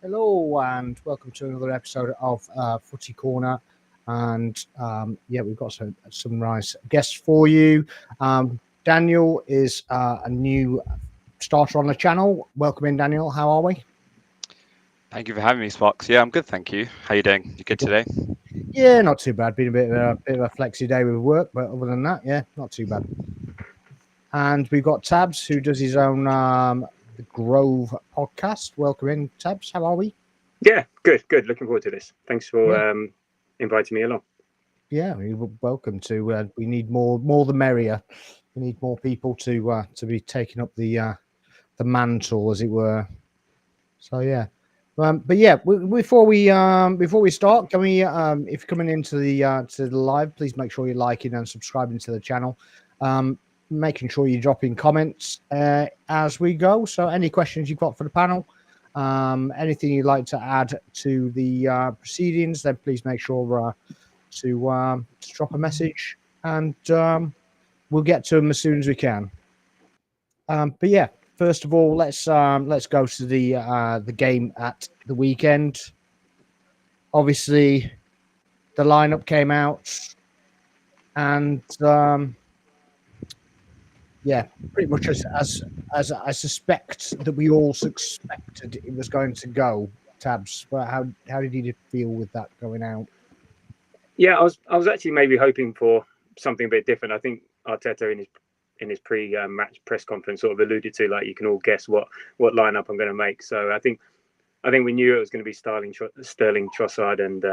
Hello and welcome to another episode of Footy Corner. And we've got some nice guests for you. Daniel is a new starter on the channel. Welcome in, Daniel. How are we? Thank you for having me, Sparks. Yeah, I'm good, thank you. How you doing? You good today? Yeah, not too bad. Been a bit of a flexy day with work, but other than that, yeah, not too bad. And we've got Tabs, who does his own the Grove podcast. Welcome in, Tabs. How are we? Yeah, good. Looking forward to this. Thanks for inviting me along. Yeah, you're welcome to. We need more the merrier. We need more people to be taking up the mantle, as it were. So yeah, but yeah, before we start, can we if you're coming into the live, please make sure you're liking and subscribing to the channel. Making sure you drop in comments as we go. So any questions you've got for the panel, anything you'd like to add to the proceedings, then please make sure to drop a message, and we'll get to them as soon as we can. But yeah, first of all, let's go to the game at the weekend. Obviously, the lineup came out, and yeah, pretty much as I suspect that we all suspected it was going to go. Tabs, but how did you feel with that going out? Yeah, I was actually maybe hoping for something a bit different. I think Arteta in his pre-match press conference sort of alluded to, like, you can all guess what lineup I'm going to make. So I think we knew it was going to be Sterling, Trossard, and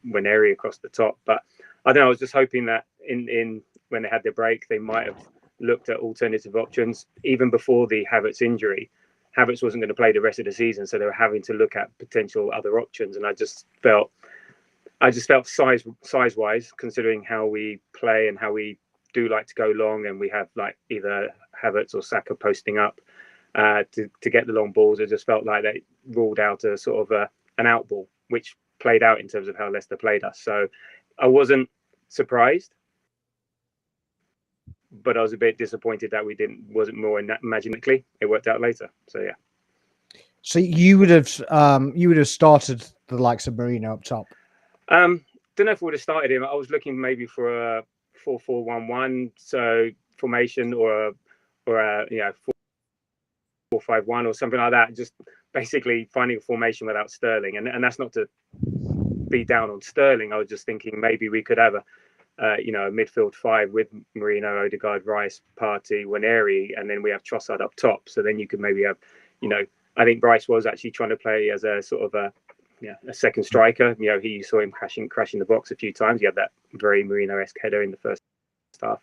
Nwaneri across the top. But I don't know. I was just hoping that in when they had their break, they might have looked at alternative options even before the Havertz injury. Havertz wasn't going to play the rest of the season, so they were having to look at potential other options. And I just felt size-wise, considering how we play and how we do like to go long, and we have like either Havertz or Saka posting up to get the long balls. It just felt like they ruled out a sort of an out ball, which played out in terms of how Leicester played us. So I wasn't surprised, but I was a bit disappointed that wasn't more magically. It worked out later. So yeah. So you would have started the likes of Merino up top. Don't know if we would have started him. I was looking maybe for a 4-4-1-1 so formation, or a 4-5-1 or something like that. Just basically finding a formation without Sterling, and that's not to be down on Sterling. I was just thinking maybe we could have a midfield five with Merino, Odegaard, Rice, Partey, Nwaneri, and then we have Trossard up top. So then you could maybe have, I think Rice was actually trying to play as a sort of a second striker. He saw him crashing the box a few times. He had that very Merino-esque header in the first half.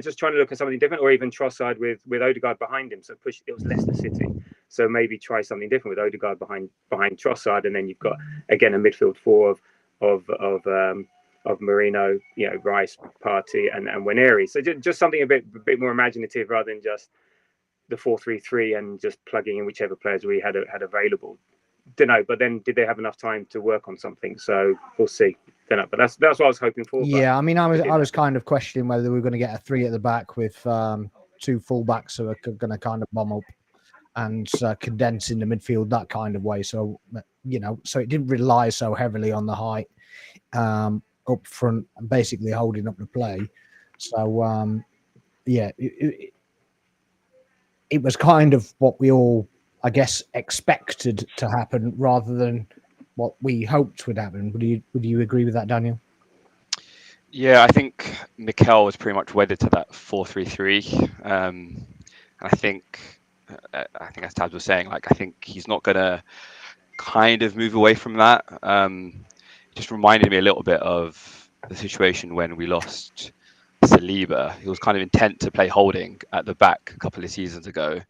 Just trying to look at something different, or even Trossard with Odegaard behind him. So it was Leicester City. So maybe try something different with Odegaard behind Trossard, and then you've got again a midfield four of Merino, Rice, Partey, and Nwaneri. So just something a bit more imaginative rather than just the 4-3-3 and just plugging in whichever players we had available. Don't know, but then did they have enough time to work on something? So we'll see. Don't know, but that's what I was hoping for. Yeah, I mean, I was kind of questioning whether we were going to get a three at the back with two fullbacks who are going to kind of bomb up and condense in the midfield that kind of way. So so it didn't rely so heavily on the height up front and basically holding up the play. So it was kind of what we all, I guess, expected to happen rather than what we hoped would happen. Would you agree with that, Daniel? Yeah, I think Mikel was pretty much wedded to that 4-3-3. I think as Tabs was saying, I think he's not gonna kind of move away from that. It just reminded me a little bit of the situation when we lost Saliba. He was kind of intent to play holding at the back a couple of seasons ago,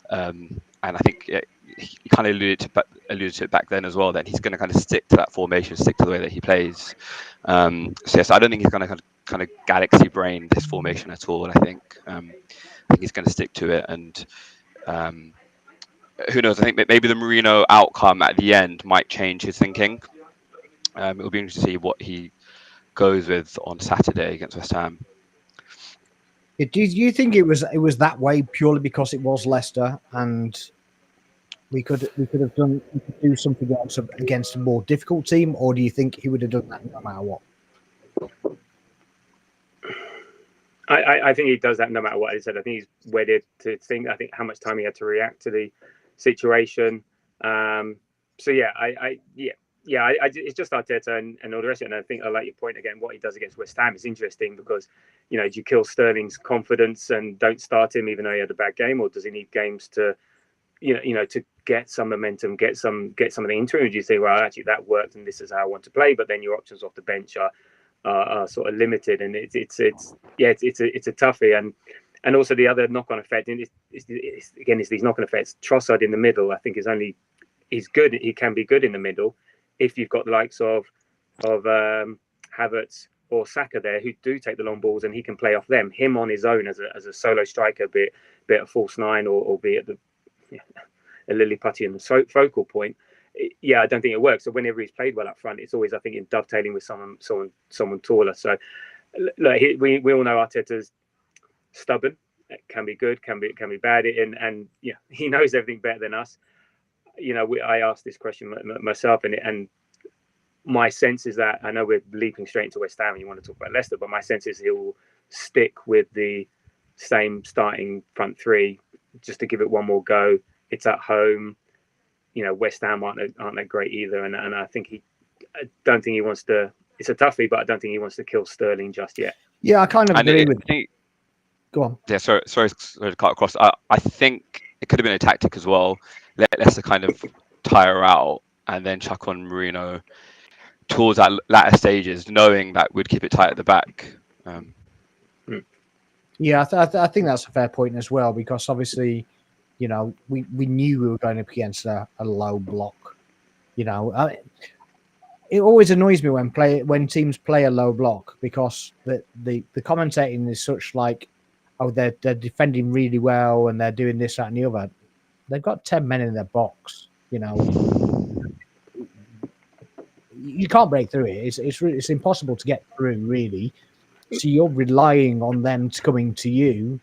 and I think he kind of alluded to it back then as well, that he's going to kind of stick to that formation, stick to the way that he plays. So yes, I don't think he's going to kind of galaxy brain this formation at all. I think he's going to stick to it, and who knows? I think maybe the Merino outcome at the end might change his thinking. It will be interesting to see what he goes with on Saturday against West Ham. Do you think it was that way purely because it was Leicester, and we could do something else against a more difficult team, or do you think he would have done that no matter what? I think he does that no matter what. I said, I think he's wedded to think. I think how much time he had to react to the situation. So yeah, it's just Arteta and all the rest of it. And I think I like your point again. What he does against West Ham is interesting because, do you kill Sterling's confidence and don't start him even though he had a bad game, or does he need games to, to get some momentum, get something into him? Do you say, well, actually that worked and this is how I want to play, but then your options off the bench are sort of limited, and it's a toughie, and also the other knock-on effect is these knock-on effects. Trossard in the middle, I think, he's good. He can be good in the middle if you've got the likes of Havertz or Saka there who do take the long balls and he can play off them. Him on his own as a solo striker, be it a false nine or be it a Lilliputian focal point. Yeah, I don't think it works. So whenever he's played well up front, it's always, I think, in dovetailing with someone taller. So look, we all know Arteta's stubborn. It can be good, can be bad, and he knows everything better than us. I asked this question myself, and my sense is that, I know we're leaping straight into West Ham and you want to talk about Leicester, but my sense is he'll stick with the same starting front three just to give it one more go. It's at home. West Ham aren't that great either, and I don't think he wants to. It's a toughie, but I don't think he wants to kill Sterling just yet. Yeah, I kind of agree with. Go on. Yeah, sorry to cut across. I think it could have been a tactic as well. Let Leicester kind of tire out and then chuck on Merino towards that latter stages, knowing that we'd keep it tight at the back. Yeah, I think that's a fair point as well, because obviously, we knew we were going up against a low block. It always annoys me when teams play a low block, because the commentating is such like, oh, they're defending really well and they're doing this, that, and the other. They've got 10 men in their box. You can't break through it. It's impossible to get through, really. So you're relying on them coming to you,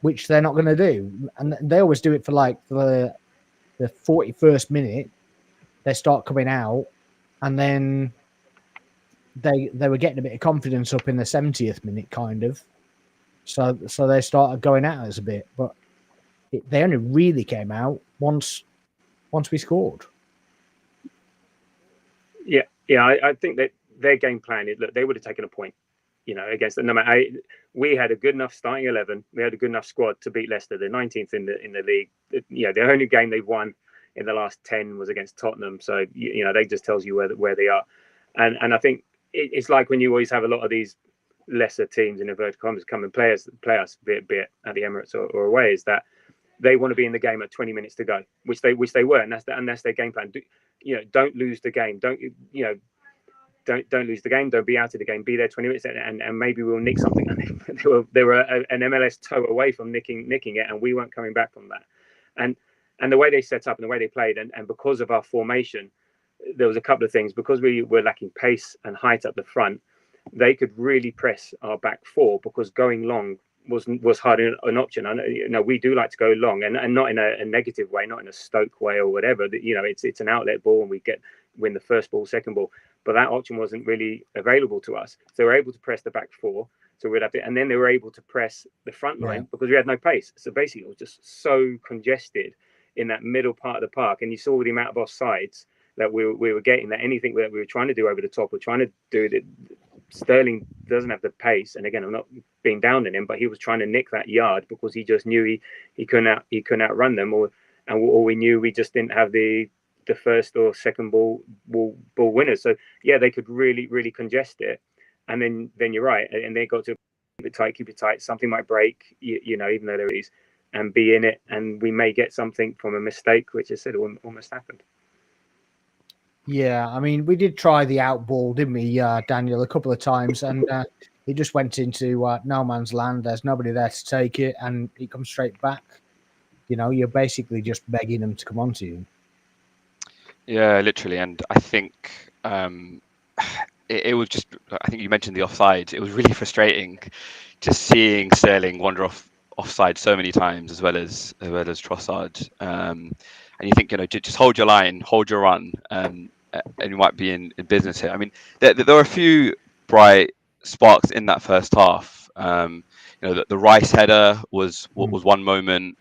which they're not going to do. And they always do it for like the 41st minute. They start coming out, and then they were getting a bit of confidence up in the 70th minute, kind of. So they started going at us a bit, but they only really came out once we scored. Yeah, I think that their game plan is, look, they would have taken a point, against them. No matter, we had a good enough starting 11, we had a good enough squad to beat Leicester. They're 19th in the league. The only game they've won in the last 10 was against Tottenham. So that just tells you where they are. And I think it's like when you always have a lot of these lesser teams in inverted commas come and play us, be it at the Emirates or away, is that they want to be in the game at 20 minutes to go, which they were, and that's their game plan. Don't lose the game. Don't lose the game. Don't be out of the game. Be there 20 minutes, and maybe we'll nick something. And they were an MLS toe away from nicking it, and we weren't coming back from that. And the way they set up and the way they played, and because of our formation, there was a couple of things. Because we were lacking pace and height up the front, they could really press our back four, because going long was hardly an option. I know, we do like to go long, and not in a negative way, not in a Stoke way or whatever. It's an outlet ball, and we win the first ball, second ball. But that option wasn't really available to us. So they were able to press the back four. So we'd have to, and then they were able to press the front line because we had no pace. So basically, it was just so congested in that middle part of the park, and you saw the amount of offsides that we were getting. That anything that we were trying to do over the top, or trying to do that. Sterling doesn't have the pace, and again, I'm not being down on him, but he was trying to nick that yard because he just knew he couldn't outrun them, or we knew we just didn't have the first or second ball winners. So yeah, they could really congest it, and then you're right, and they got to keep it tight. Something might break, even though there is, and be in it, and we may get something from a mistake, which I said almost happened. Yeah, I mean, we did try the out ball, didn't we, Daniel, a couple of times, and it just went into no man's land. There's nobody there to take it, and it comes straight back. You're basically just begging them to come on to you. Yeah, literally. And I think it was just, I think you mentioned the offside. It was really frustrating just seeing Sterling wander offside so many times, as well as Trossard. and you think, just hold your line, hold your run, and you might be in business here. I mean, there were a few bright sparks in that first half. The Rice header was one moment,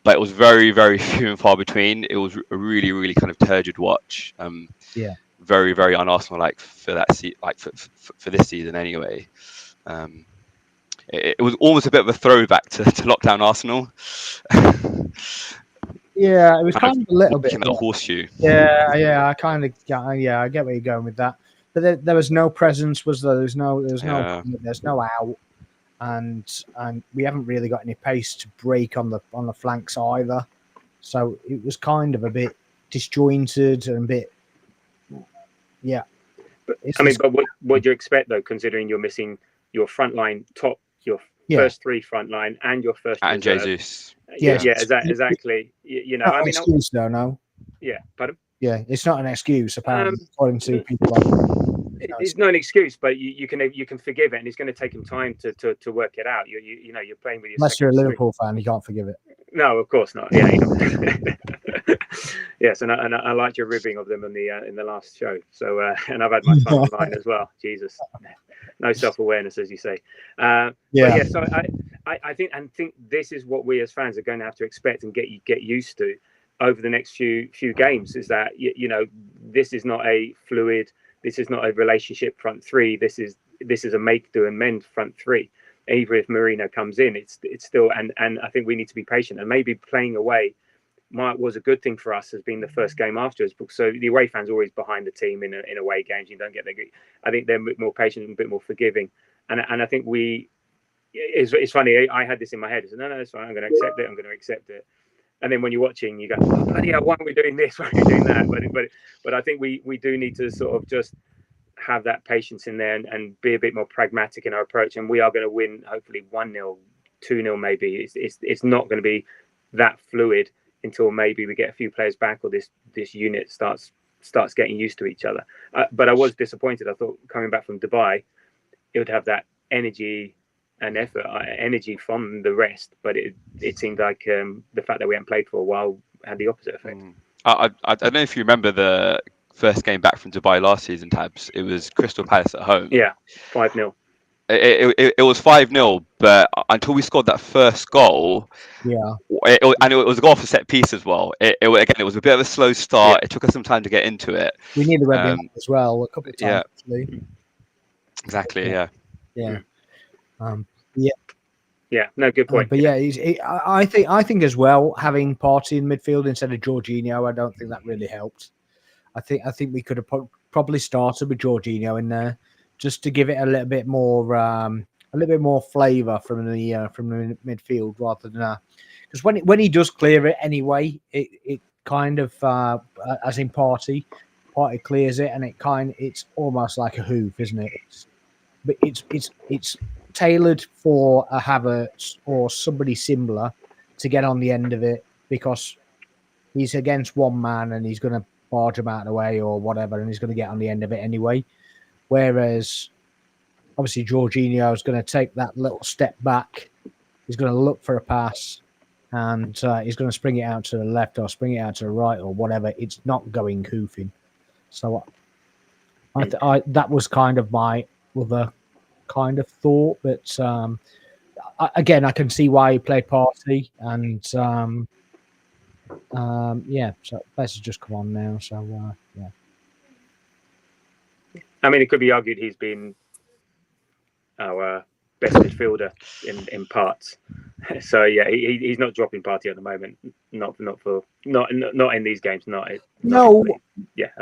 but it was very, very few and far between. It was a really, really kind of turgid watch. Very, very un-Arsenal like for that for this season anyway. It was almost a bit of a throwback to lockdown Arsenal. Yeah, it was kind of a little bit. That horseshoe. Yeah, I kind of I get where you're going with that. But there was no presence, was there? There's no out, and we haven't really got any pace to break on the flanks either. So it was kind of a bit disjointed and a bit. Yeah. But what do you expect though, considering you're missing your front line top, your first three front line, and your first and reserve. Jesus. Yeah, exactly. I mean, excuse though, no. Yeah, pardon. Yeah, it's not an excuse apparently, according to people. It's not an excuse, but you can forgive it, and it's going to take him time to work it out. You're playing with your. Unless you're a Liverpool fan, you can't forgive it. No, of course not. Yeah. Yes, and I liked your ribbing of them in the last show. So and I've had my fun online as well. Jesus, no self-awareness, as you say. So I think this is what we as fans are going to have to expect and get used to over the next few games. Is that this is not a fluid. This is not a relationship front three. This is a make do and mend front three. Even if Merino comes in, it's still and I think we need to be patient, and maybe playing away was a good thing for us as being the first game afterwards. So the away fans are always behind the team in away games. You don't get I think they're a bit more patient and a bit more forgiving, and I think it's funny. I had this in my head. I said, no, it's fine. I'm going to accept it. And then when you're watching, you go, oh, bloody hell, why aren't we doing this? Why aren't we doing that? But I think we do need to sort of just have that patience in there and be a bit more pragmatic in our approach. And we are going to win, hopefully 1-0, 2-0 maybe. It's not going to be that fluid until maybe we get a few players back or this unit starts getting used to each other. But I was disappointed. I thought coming back from Dubai, it would have that energy and energy from the rest, but it seemed like the fact that we hadn't played for a while had the opposite effect. I don't know if you remember the first game back from Dubai last season, Tabs. It was Crystal Palace at home. Yeah, 5-0. It was 5-0, but until we scored that first goal, it was a goal for set piece as well. It was a bit of a slow start. It took us some time to get into it. We needed red as well a couple of times. Actually. Exactly. Yeah. No, good point. But I think as well, having Partey in midfield instead of Jorginho, I don't think that really helped. I think we could have probably started with Jorginho in there just to give it a little bit more flavour from the midfield rather than because when he does clear it anyway, it kind of as in Partey clears it and it's almost like a hoof, isn't it? But it's tailored for a Havertz or somebody similar to get on the end of it because he's against one man and he's going to barge him out of the way or whatever, and he's going to get on the end of it anyway. Whereas, obviously, Jorginho is going to take that little step back. He's going to look for a pass, and he's going to spring it out to the left or spring it out to the right or whatever. It's not going hoofing. So, that was kind of my other kind of thought, but again, I can see why he played Partey, and so Bess has just come on now, so I mean, it could be argued he's been our best midfielder in parts. So he's not dropping Partey at the moment. Not in these games. I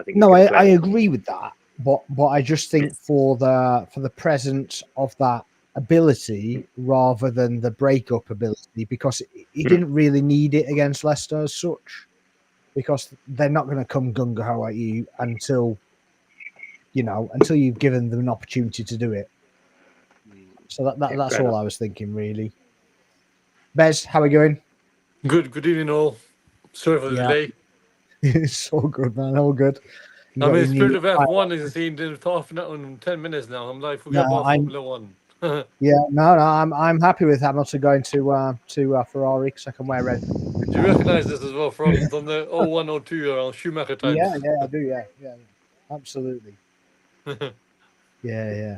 think I agree with that. But I just think for the presence of that ability rather than the breakup ability, because he didn't really need it against Leicester as such, because they're not going to come gung ho at you until you've given them an opportunity to do it. So that's all I was thinking, really. Bez, how are we going? Good evening, all. Sorry for the delay. It's all good, man. All good. I mean, Spirit of F1 is seen in half an hour and 10 minutes now. I'm like, we got Formula 1. Yeah, no, I'm happy with Hamilton going to Ferrari because I can wear red. Do you recognise this as well from the 01, 02 around Schumacher times? Yeah, I do. Yeah, absolutely. Yeah.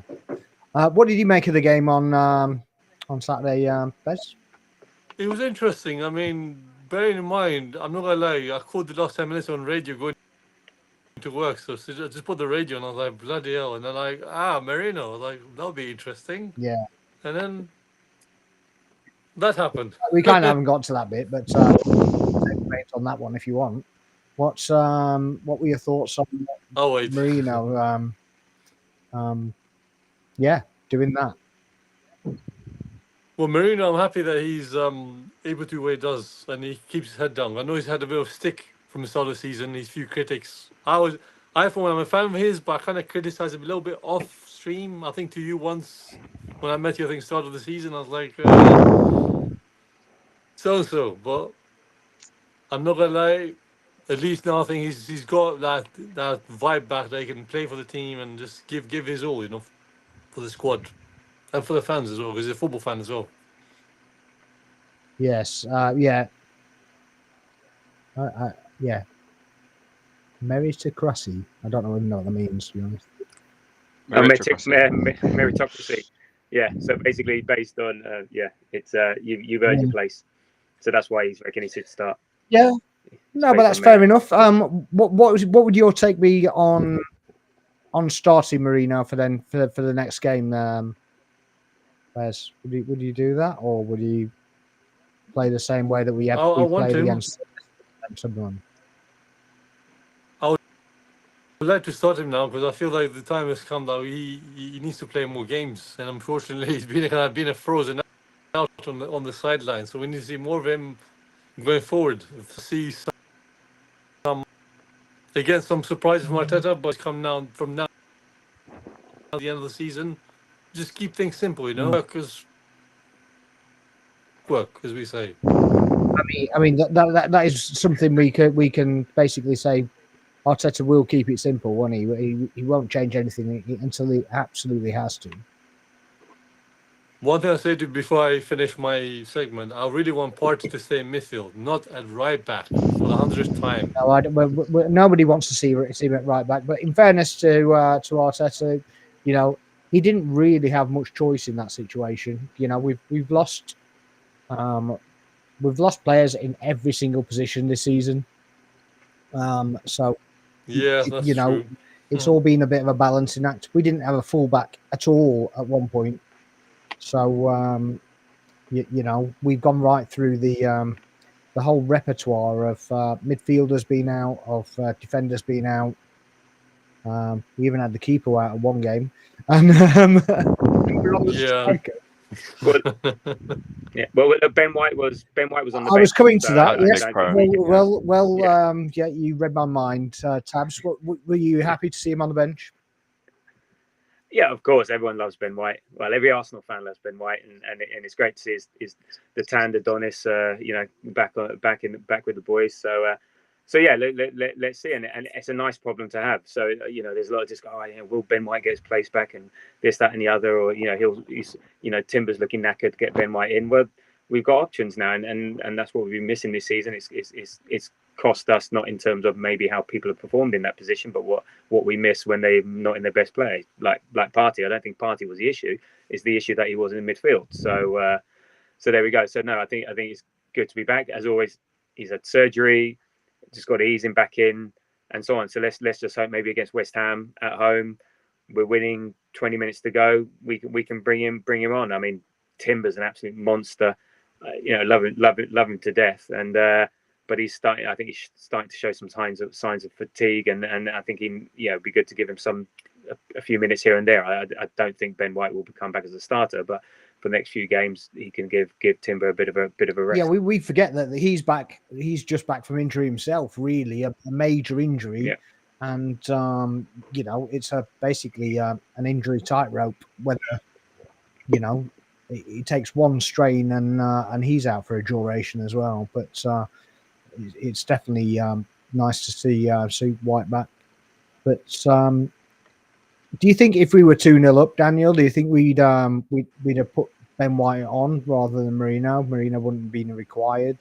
What did you make of the game on Saturday, Bez? It was interesting. I mean, bearing in mind, I'm not gonna lie, I called the last 10 minutes on radio going to work, so I just put the radio and I was like, bloody hell. And then Merino, I was like, that'll be interesting. Yeah, And then that happened. we kind of haven't got to that bit, but on that one if you want. What were your thoughts on Oh wait, Merino? Yeah, doing that. well, Merino, I'm happy that he's able to do what he does and he keeps his head down. I know he's had a bit of stick from the start of the season. These few critics, for one, I'm a fan of his, but I kind of criticized him a little bit off stream. I think to you once when I met you, I think start of the season, I was like, so. But I'm not gonna lie. At least now I think he's got that vibe back that he can play for the team and just give his all, for the squad and for the fans as well, because he's a football fan as well. Yes. Yeah. Yeah. Meritocracy. I don't even know what that means, to be honest. Meritocracy. Yeah. So basically, based on it's you've earned your place. So that's why he's reckon he should start. Yeah. No, but that's fair enough. What would your take be on starting Merino for the next game? Wes, would you do that, or would you play the same way that we played against someone? I would like to start him now because I feel like the time has come that he needs to play more games, and unfortunately he's been a frozen out on the sideline. So we need to see more of him going forward. See some surprises from Arteta, but come now at the end of the season. Just keep things simple, work as we say. I mean that is something we can basically say. Arteta will keep it simple, won't he? He won't change anything until he absolutely has to. One thing I say to you before I finish my segment, I really want Partey to stay in midfield, not at right back for the 100th time. No, nobody wants to see him at right back. But in fairness to Arteta, he didn't really have much choice in that situation. We've lost players in every single position this season. So yeah, that's true. It's all been a bit of a balancing act. We didn't have a fullback at all at one point. So we've gone right through the whole repertoire of midfielders being out, of defenders being out. We even had the keeper out at one game, and yeah. Well, Ben White was on the bench. I was coming to that. Yes. Well, yeah, you read my mind, Tabs. Were you happy to see him on the bench? Yeah, of course. Everyone loves Ben White. Well, every Arsenal fan loves Ben White, and it's great to see his the tanned Adonis, back with the boys. So yeah, let's see, and it's a nice problem to have. So there's a lot of just will Ben White get his place back, and this, that, and the other, or he's Timber's looking knackered, get Ben White in. Well, we've got options now, and that's what we've been missing this season. It's cost us, not in terms of maybe how people have performed in that position, but what we miss when they're not in their best play. Like Partey, I don't think Partey was the issue. It's the issue that he was in the midfield. So there we go. So no, I think it's good to be back. As always, he's had surgery. Just got to ease him back in, and so on. So let's just hope maybe against West Ham at home, we're winning. 20 minutes to go. We can bring him on. I mean, Timber's an absolute monster. Love him to death. And but he's starting. I think he's starting to show some signs of fatigue, and I think it'd be good to give him a few minutes here and there. I don't think Ben White will come back as a starter, but for the next few games, he can give Timber a bit of a rest. Yeah, we forget that he's back. He's just back from injury himself, really, a major injury. Yeah. And it's basically an injury tightrope. Whether it takes one strain and he's out for a duration as well. But it's definitely nice to see White back. But Do you think if we were 2-0 up, Daniel, do you think we'd have put Ben White on rather than Merino? Merino wouldn't have been required.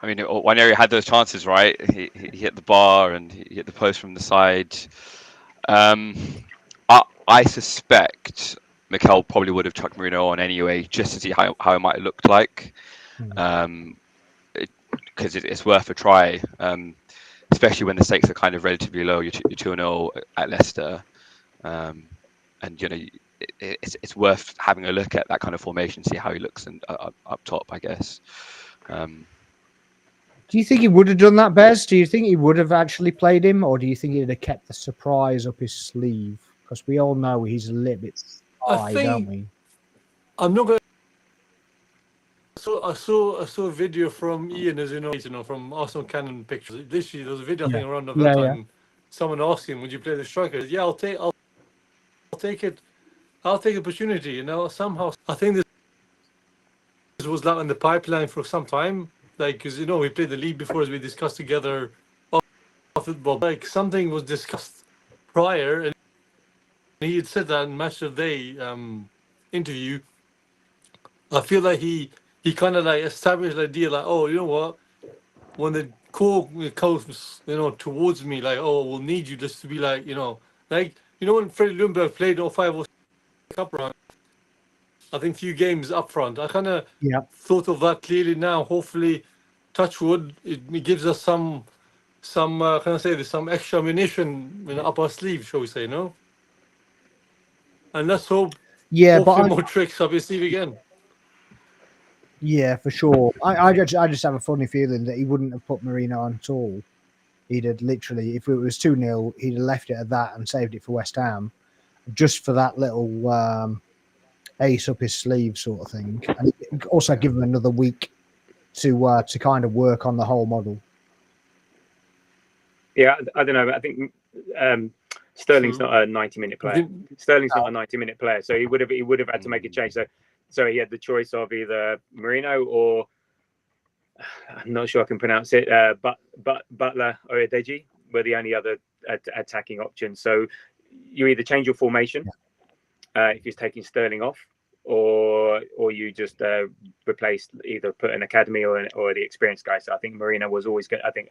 I mean, one area had those chances, right? He hit the bar and he hit the post from the side. I suspect Mikel probably would have chucked Merino on anyway, just to see how it might have looked like. Because it's worth a try, especially when the stakes are kind of relatively low. You're 2-0 at Leicester, and it's worth having a look at that kind of formation, see how he looks and up top, I guess. Do you think he would have done that, Bez? Do you think he would have actually played him, or do you think he'd have kept the surprise up his sleeve? Because we all know he's a little bit shy, don't we? I'm not going. I saw a video from Ian, as you know, from Arsenal Canon Pictures. Literally, there was a video I think around November time. Someone asked him, "Would you play the striker?" He said, yeah, I'll take it. I'll take the opportunity. Somehow I think this was like in the pipeline for some time. Like, because we played the league before, as we discussed together. Football, like something was discussed prior, and he had said that in Match of the Day interview. I feel like he kind of like established the idea, like, oh, you know what? When the call comes, towards me, like, oh, we'll need you just to be like, when Freddie Ljungberg played all 5 or 6 cup rounds, I think few games up front. I kind of thought of that clearly now. Hopefully, touch wood, it gives us some some extra ammunition up our sleeve, shall we say, no? And let's hope. Yeah, hopefully more tricks up your sleeve again. Yeah, for sure. I just have a funny feeling that he wouldn't have put Merino on at all. He'd have literally, if it was 2-0, he'd have left it at that and saved it for West Ham, just for that little ace up his sleeve sort of thing, and also give him another week to kind of work on the whole model. Yeah, I don't know. I think Sterling's not a 90-minute player. Sterling's not a 90-minute player, so he would have had to make a change. So he had the choice of either Merino or I'm not sure I can pronounce it, but Butler or Odeji were the only other attacking options. So you either change your formation if you're taking Sterling off, or you just replace, either put an academy or the experienced guy. So I think Merino was always good. I think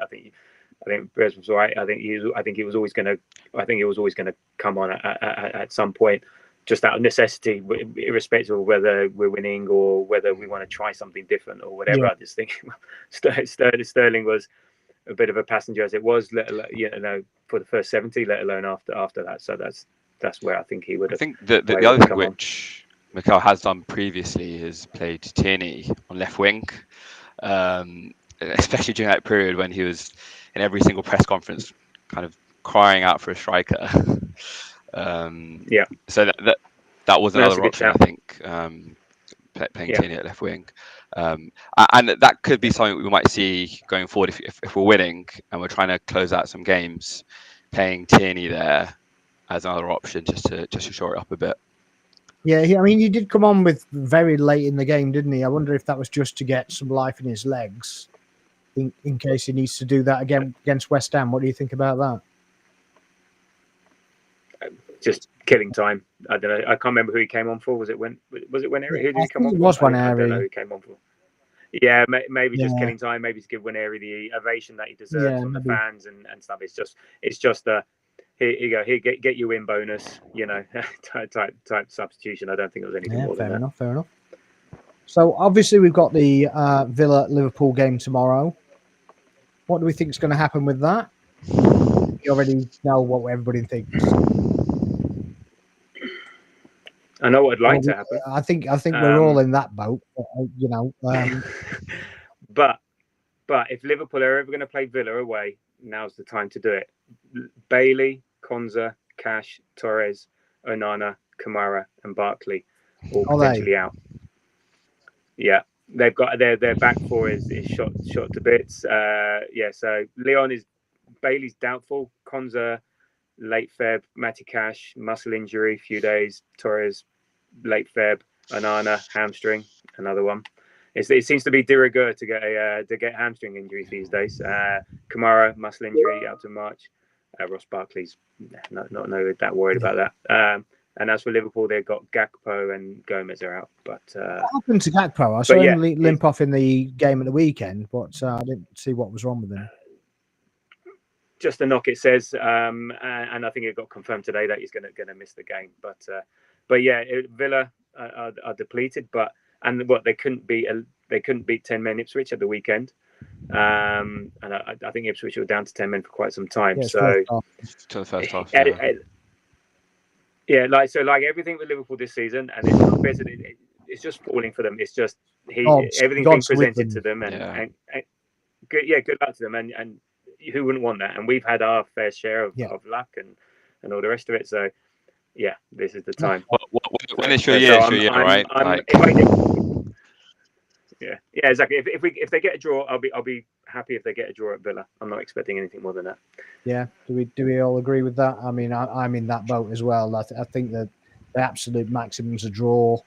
Brez was right. I think he was always going to come on at some point, just out of necessity, irrespective of whether we're winning or whether we want to try something different or whatever. Yeah. I just think Sterling was a bit of a passenger as it was, for the first 70, let alone after that. So that's where I think he would have. I think the other thing which Mikel has done previously is played Tierney on left wing, especially during that period when he was in every single press conference kind of crying out for a striker. So that was another option, I think, playing Tierney at left wing. And that could be something we might see going forward if we're winning and we're trying to close out some games, playing Tierney there as another option just to shore it up a bit. Yeah, he did come on with very late in the game, didn't he? I wonder if that was just to get some life in his legs, in case he needs to do that again against West Ham. What do you think about that? Just killing time. I don't know. I can't remember who he came on for. Was it when Who did he come on for? It was Waneri. I don't know who came on for. Yeah, maybe just killing time. Maybe to give Waneri the ovation that he deserves from the fans and stuff. It's just a here you go. Here, get you in bonus. Type substitution. I don't think it was anything more than that. Fair enough. So obviously we've got the Villa Liverpool game tomorrow. What do we think is going to happen with that? You already know what everybody thinks. I know what I'd like to happen. I think we're all in that boat. But if Liverpool are ever going to play Villa away, now's the time to do it. Bailey, Konza, Cash, Torres, Onana, Kamara, and Barkley all potentially out. Yeah, they've got their back four is shot to bits. So Bailey's doubtful. Konza late Feb, Matty Cash muscle injury, few days. Torres late Feb, Onana hamstring, another one. It seems to be de rigueur to get hamstring injuries these days. Kamara muscle injury out to March. Ross Barkley's not that worried about that. And as for Liverpool, they've got Gakpo and Gomez are out. But what happened to Gakpo? I saw him limp off in the game at the weekend, but I didn't see what was wrong with him. Just a knock, it says, and I think it got confirmed today that he's going to miss the game. But yeah, Villa are depleted, and they couldn't beat 10 men Ipswich at the weekend, and I think Ipswich were down to 10 men for quite some time. Yeah, so to the first half. Yeah, like everything with Liverpool this season, and it's not better. It's just falling for them. It's just everything's being presented to them, and good luck to them, and who wouldn't want that? And we've had our fair share of luck and all the rest of it. So yeah, this is the time. When it's your year, it's your year, right? Yeah, exactly. If they get a draw, I'll be happy if they get a draw at Villa. I'm not expecting anything more than that. Yeah, do we all agree with that? I mean, I'm in that boat as well. I think that the absolute maximum's a draw.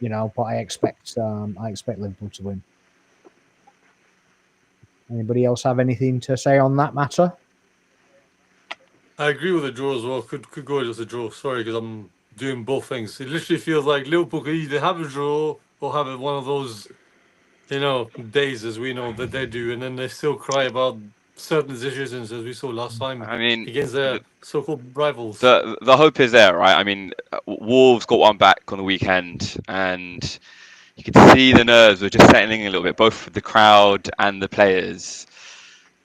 But I expect Liverpool to win. Anybody else have anything to say on that matter? I agree with the draw as well. Could go just a draw. Sorry, because I'm doing both things. It literally feels like Liverpool could either have a draw or have one of those, days as we know that they do, and then they still cry about certain decisions as we saw last time. I mean, against their so-called rivals. The hope is there, right? I mean, Wolves got one back on the weekend, and you could see the nerves were just settling a little bit, both for the crowd and the players.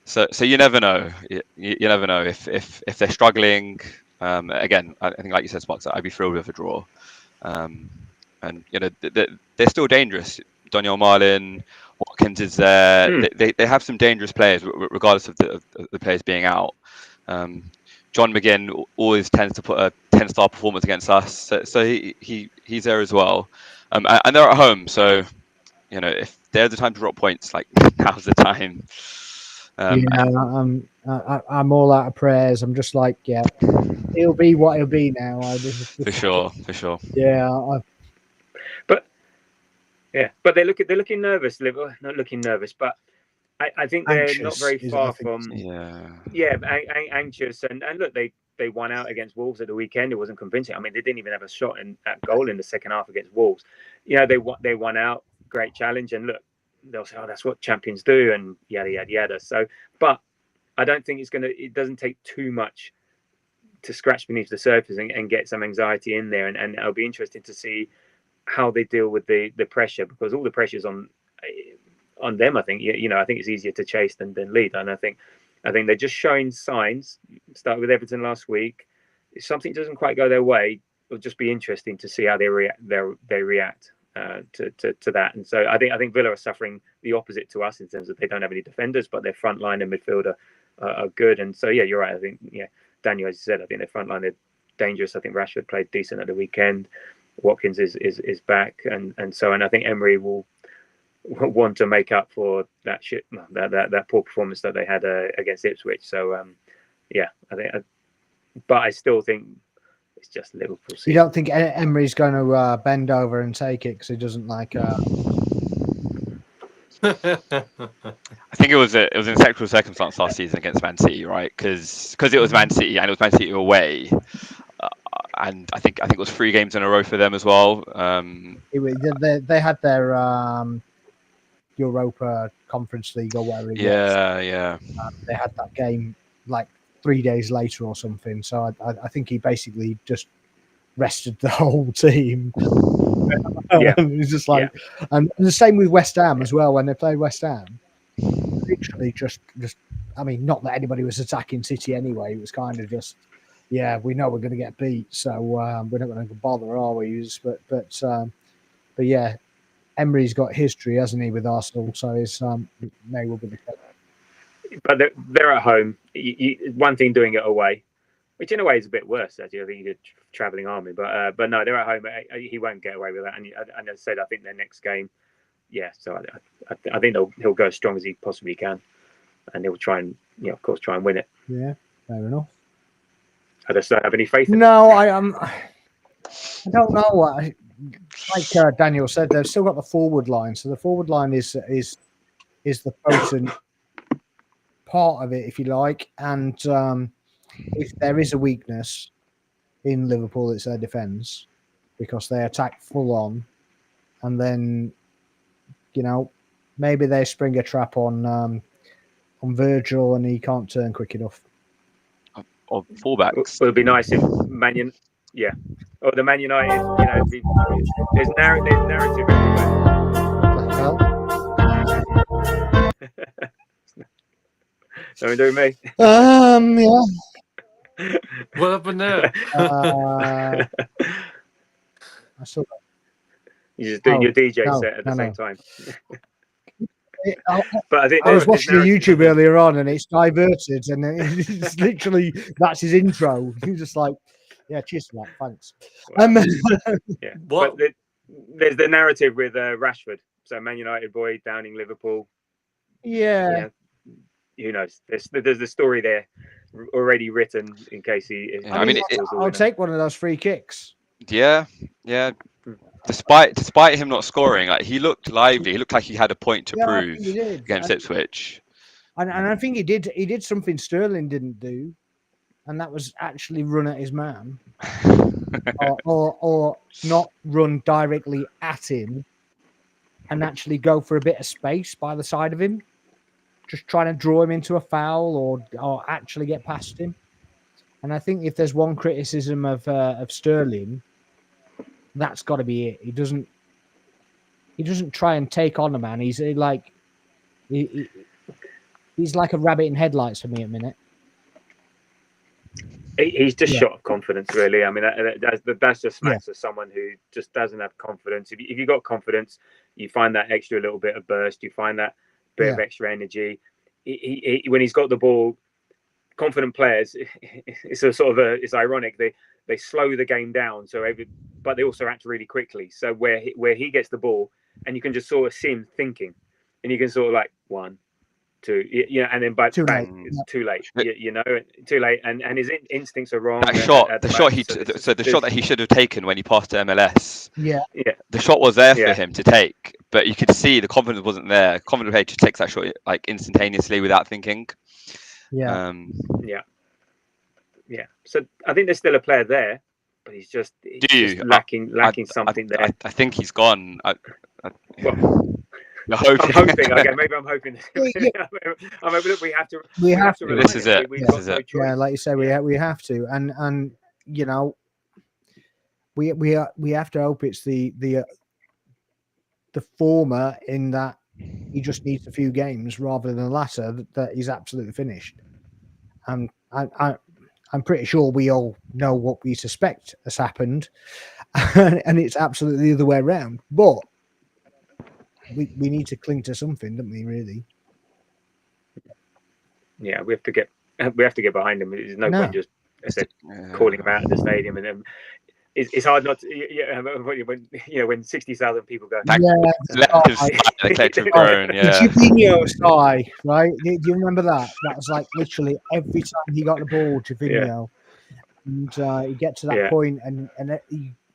So you never know. You never know if they're struggling. Again, I think, like you said, Sparks, I'd be thrilled with a draw. And they're still dangerous. Daniel Marlin, Watkins is there. They have some dangerous players, regardless of the players being out. John McGinn always tends to put a 10-star performance against us, so he's there as well. And they're at home, so if there's the time to drop points, like now's the time. I'm all out of prayers. I'm just like, it'll be what it'll be now. For sure. Yeah. But they're looking nervous. Not looking nervous, but I think they're anxious, not very far from anxious. And look, they won out against Wolves at the weekend. It wasn't convincing. I mean, they didn't even have a shot at goal in the second half against Wolves. They won out. Great challenge, and look, they'll say, "Oh, that's what champions do," and yada yada yada. So, but I don't think it doesn't take too much to scratch beneath the surface and get some anxiety in there, and it'll be interesting to see how they deal with the pressure, because all the pressure's on them. I think I think it's easier to chase than lead, and I think they're just showing signs. Started with Everton last week. If something doesn't quite go their way, it'll just be interesting to see how they react. They react to that, and so I think Villa are suffering the opposite to us in terms of they don't have any defenders, but their front line and midfielder are good. And so you're right. I think Daniel, as you said, I think their front line, they're dangerous. I think Rashford played decent at the weekend. Watkins is back, and I think Emery will want to make up for that poor performance that they had against Ipswich. So I think, but I still think it's just Liverpool season. You don't think Emery's going to bend over and take it because he doesn't like? I think it was an exceptional circumstance last season against Man City, right? Because it was Man City and it was Man City away. And I think it was 3 games in a row for them as well. They had their Europa Conference League or whatever it was. Yeah. They had that game like 3 days later or something. So I think he basically just rested the whole team. It's just like, and the same with West Ham as well. When they played West Ham, literally just I mean, not that anybody was attacking City anyway. It was kind of just, we know we're going to get beat, so we're not going to bother, are we? But yeah, Emery's got history, hasn't he, with Arsenal? So it's may will be the case. But they're at home. One thing doing it away, which in a way is a bit worse. Actually, I think you're a travelling army. But no, they're at home. He won't get away with that. And as I said, I think their next game, So I think he'll go as strong as he possibly can, and he'll try and of course try and win it. Yeah, fair enough. I just don't have any faith in it. No, I don't know. Like Daniel said, they've still got the forward line. So the forward line is the potent part of it, if you like. And if there is a weakness in Liverpool, it's their defence, because they attack full on, and then maybe they spring a trap on Virgil, and he can't turn quick enough. Or fullbacks. It would be nice if or the Man United. There's narrative everywhere. Don't do me. Yeah. What happened there? I saw that. You're just doing your DJ set at the same time. But I think I was watching the YouTube earlier on, and it's diverted, and it's literally that's his intro. He's just like, "Yeah, cheers for that, thanks." Yeah, but there's the narrative with Rashford. So Man United boy downing Liverpool. Yeah. Who knows? There's the story there already written in case he. I'll take one of those free kicks. Yeah. Despite him not scoring, like he looked lively. He looked like he had a point to prove against Ipswich. And I think he did something Sterling didn't do, and that was actually run at his man, or not run directly at him, and actually go for a bit of space by the side of him, just trying to draw him into a foul or actually get past him. And I think if there's one criticism of Sterling, that's got to be it. He doesn't try and take on a man. He's like he's like a rabbit in headlights for me at a minute. He's just shot of confidence, really. I mean, that's just smacks of someone who just doesn't have confidence. If you got confidence, you find that extra little bit of burst. You find that bit of extra energy. When he's got the ball, confident players, it's it's ironic. They slow the game down, but they also act really quickly. So where he gets the ball, and you can just sort of see him thinking, and you can sort of like 1, 2, and then bang, it's too late. Too late, and his instincts are wrong. That shot, the shot that he should have taken when he passed to MLS. Yeah. The shot was there for him to take, but you could see the confidence wasn't there. Confident player just takes that shot like instantaneously without thinking. Yeah. So I think there's still a player there, but he's just lacking something there. I think he's gone. I'm hoping. Okay, maybe I'm hoping. I'm hoping that we have to. This is it. Yeah, like you say, we have to, and we have to hope it's the former, in that he just needs a few games, rather than the latter that he's absolutely finished. And I'm pretty sure we all know what we suspect has happened, and it's absolutely the other way around. But we need to cling to something, don't we? Really? Yeah, we have to get behind him. There's no point just calling him out at the stadium, and then it's hard not to. When 60,000 people go. Jorginho sigh, right? Do you remember that? That was like literally every time he got the ball, Jorginho, and he'd get to that point, and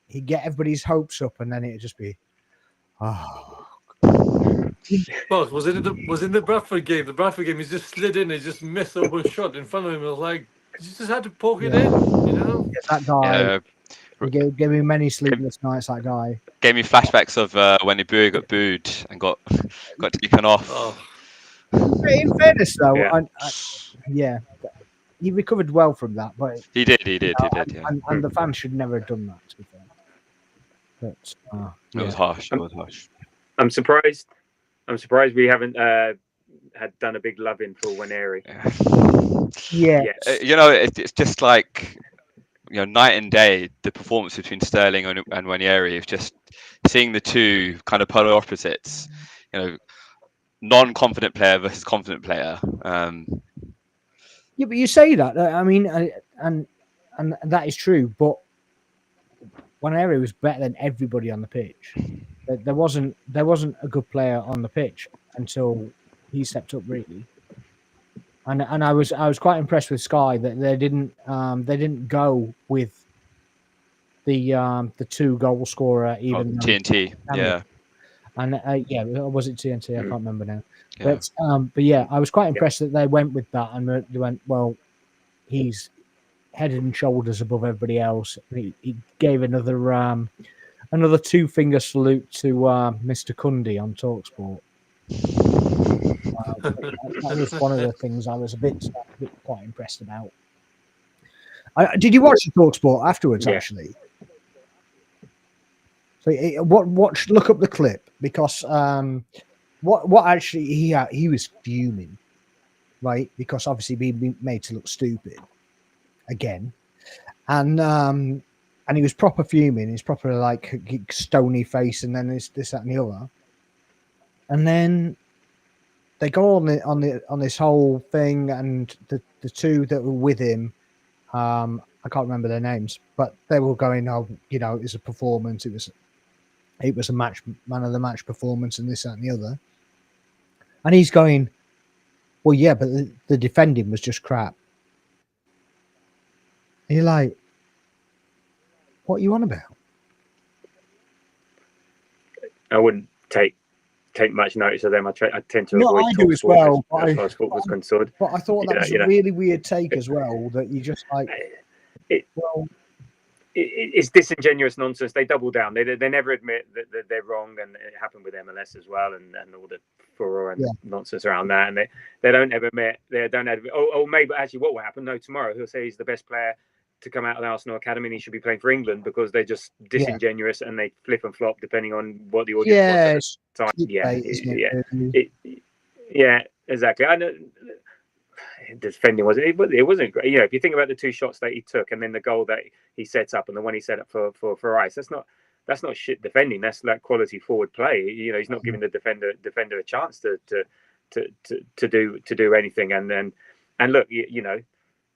he'd get everybody's hopes up, and then it'd just be, Well, was in the Bradford game. The Bradford game, he just slid in, he just missed the open shot in front of him. I was like, you just had to poke it in, That guy. He gave me many sleepless nights. That guy gave me flashbacks of when Ibury got booed and got taken off. In fairness, though, he recovered well from that. But he did. And the fans should never have done that. To be fair, but it was harsh. It was harsh. I'm surprised we haven't had done a big love-in for Waneri. Yeah. It's just like. Night and day, the performance between Sterling and Waneri is just seeing the two kind of polar opposites. Non-confident player versus confident player. Yeah, but you say that. I mean, and that is true. But Waneri was better than everybody on the pitch. There wasn't a good player on the pitch until he stepped up, really. And I was quite impressed with Sky that they didn't go with the 2 goal scorer, even TNT. And yeah, was it TNT? I can't remember now. Yeah. But yeah, I was quite impressed that they went with that, and they went, well, he's head and shoulders above everybody else. He gave another 2-finger salute to Mr. Cundy on Talksport. That was one of the things I was a bit quite impressed about. Did you watch the Talksport afterwards? Yeah. Actually, so watch, look up the clip, because what actually he was fuming, right? Because obviously being made to look stupid again, and he was proper fuming. He's proper like stony face, and then this, that, and the other, and then they go on this whole thing, and the two that were with him, I can't remember their names, but they were going, oh, you know, it was a performance, it was a man of the match performance, and this, that, and the other, and he's going, well, yeah, but the defending was just crap. And you're like, what are you on about? I wouldn't take much notice of them. I tend to avoid I do as well, as far as football's concerned. But I thought that was a really weird take as well, that you just like, it's disingenuous nonsense. They double down. They never admit that they're wrong, and it happened with MLS as well, and all the furore and nonsense around that. And they don't ever admit. They don't admit. Oh, maybe actually, what will happen? No, tomorrow he'll say he's the best player to come out of the Arsenal academy, and he should be playing for England, because they're just disingenuous and they flip and flop depending on what the audience wants at the time. Yeah, exactly. I know. Defending it wasn't great. You know, if you think about the 2 shots that he took, and then the goal that he set up, and the one he set up for Rice, that's not shit defending. That's like quality forward play. You know, he's not giving the defender a chance to do anything. And look, you know,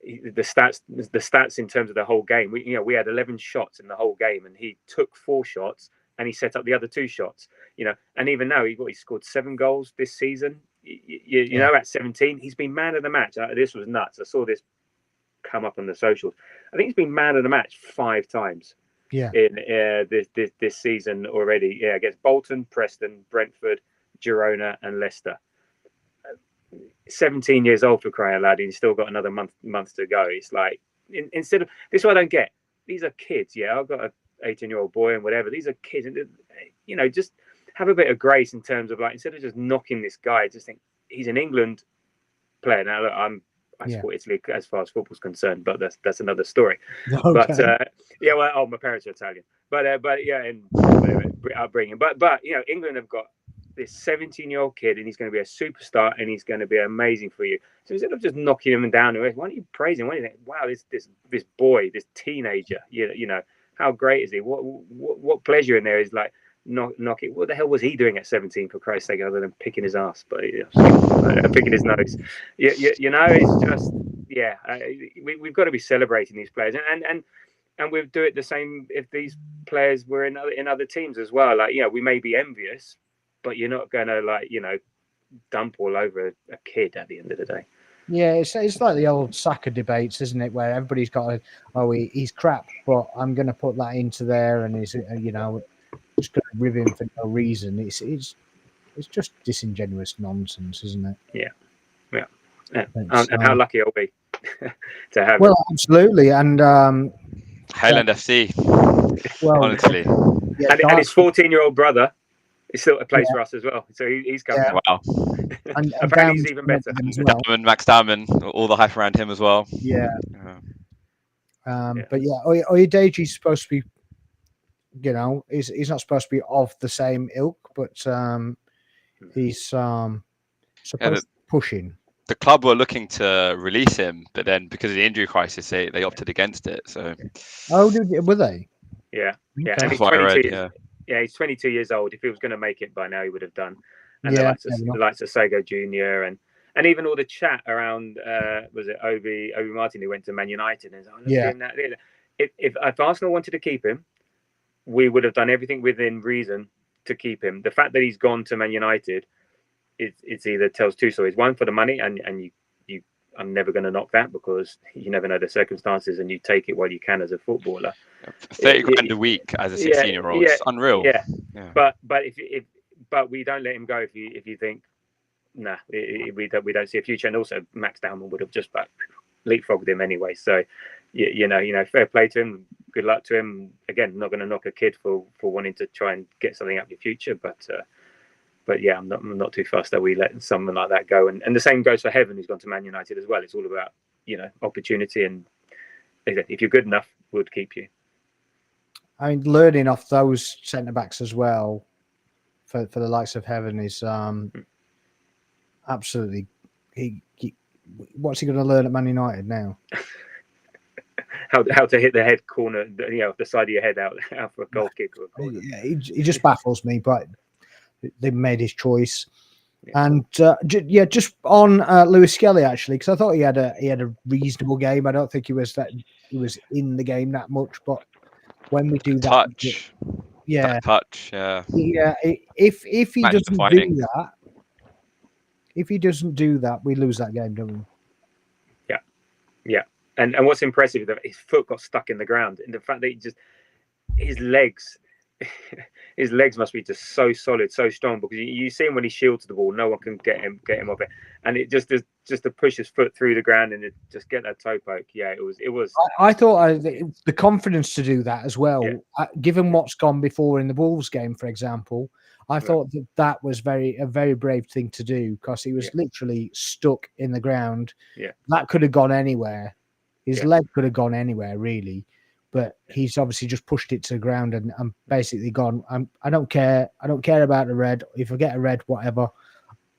the stats in terms of the whole game. We had 11 shots in the whole game, and he took 4 shots, and he set up the other 2 shots. You know, and even now he scored 7 goals this season. You know, at 17, he's been man of the match. This was nuts. I saw this come up on the socials. I think he's been man of the match 5 times. Yeah. In this season already. Yeah, against Bolton, Preston, Brentford, Girona, and Leicester. 17 years old, for crying out loud, and he's still got another month to go. It's like, instead of this, is what I don't get. These are kids. Yeah, I've got an 18-year-old boy and whatever. These are kids, and you know, just have a bit of grace in terms of, like, instead of just knocking this guy, just think he's an England player. Now, look, I support Italy as far as football's concerned, but that's another story. Okay. But yeah, well, my parents are Italian, but yeah, and upbringing. But you know, England have got this 17-year-old kid, and he's going to be a superstar, and he's going to be amazing for you. So instead of just knocking him down, why don't you praise him? Why don't you think, wow, this boy, this teenager, you know, how great is he? What pleasure in there is like. Knock it. What the hell was he doing at 17, for Christ's sake, other than picking his ass, but picking his nose? You know, it's just we've got to be celebrating these players, and we'll do it the same if these players were in other teams as well. Like, you know, we may be envious, but you're not going to, like, you know, dump all over a kid at the end of the day. Yeah, it's like the old Saka debates, isn't it? Where everybody's got he's crap, but I'm going to put that into there, and he's, you know, just going to rib him for no reason. It's just disingenuous nonsense, isn't it? Yeah. And how lucky I'll be to have. Well, absolutely, and Highland FC. Well, honestly, and his 14-year-old brother is still at place for us as well. So he's coming. Yeah. Wow. And apparently he's even better. Max Diamond, all the hype around him as well. Yeah. But yeah, Oyedeji's supposed to be. You know, he's not supposed to be of the same ilk, but he's supposed to be pushing. The club were looking to release him, but then because of the injury crisis, they opted against it. So, were they? Yeah. Okay. And he's 22. He's 22 years old. If he was going to make it by now, he would have done. And the likes of Sago Jr. and even all the chat around was it Obi Martin, who went to Man United, and if Arsenal wanted to keep him, we would have done everything within reason to keep him. The fact that he's gone to Man United, it's either tells 2 stories. One, for the money, and you I'm never going to knock that, because you never know the circumstances, and you take it while you can as a footballer. 30 grand a week as a 16-year-old, it's unreal. Yeah. But but we don't let him go if you think, nah, we don't see a future. And also, Max Dowman would have just about leapfrogged him anyway. So, you know, fair play to him. Good luck to him. Again, not going to knock a kid for wanting to try and get something out of your future, but yeah, I'm not too fussed that we let someone like that go. And the same goes for Heaven, who's gone to Man United as well. It's all about, you know, opportunity, and if you're good enough, we'll keep you. I mean, learning off those centre backs as well for the likes of Heaven is absolutely. What's he going to learn at Man United now? How to hit the head corner, you know, the side of your head out for a goal kick or a corner. Yeah, he just baffles me, but they made his choice. Yeah. And just on Lewis Skelly actually, because I thought he had a reasonable game. I don't think he was in the game that much, but when we do that, touch, if he doesn't do that, we lose that game, don't we? Yeah. And what's impressive is that his foot got stuck in the ground, and the fact that his legs must be just so solid, so strong, because you see him when he shields the ball, no one can get him off it, and it just to push his foot through the ground and just get that toe poke. Yeah, it was. I thought the confidence to do that as well, given what's gone before in the Wolves game, for example. I thought that was a very brave thing to do, because he was literally stuck in the ground. Yeah, that could have gone anywhere. His leg could have gone anywhere, really. But he's obviously just pushed it to the ground and basically gone. I don't care. I don't care about the red. If I get a red, whatever,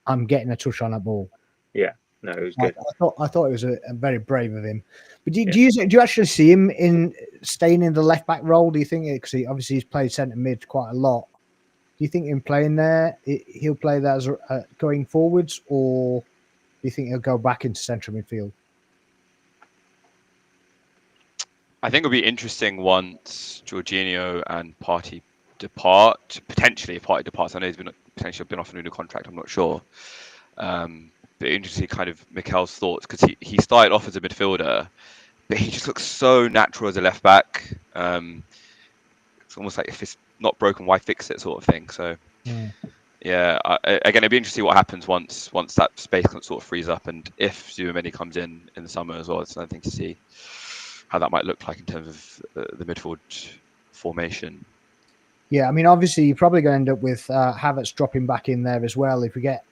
I'm getting a touch on that ball. Yeah, no, it was good. I thought it was a very brave of him. But do you actually see him staying in the left back role? Do you think? Because he's played centre mid quite a lot. Do you think him playing there, he'll play that as going forwards, or do you think he'll go back into central midfield? I think it'll be interesting once Jorginho and Partey depart. Potentially, if Partey departs, I know he's potentially been offered a new contract. I'm not sure. But interesting, kind of Mikel's thoughts, because he started off as a midfielder, but he just looks so natural as a left back. It's almost like if it's not broken, why fix it, sort of thing. So, again, it'd be interesting to see what happens once that space sort of frees up, and if Zubameni comes in the summer as well. It's another thing to see how that might look like in terms of the midfield formation. Yeah, I mean, obviously, you're probably going to end up with Havertz dropping back in there as well. If we get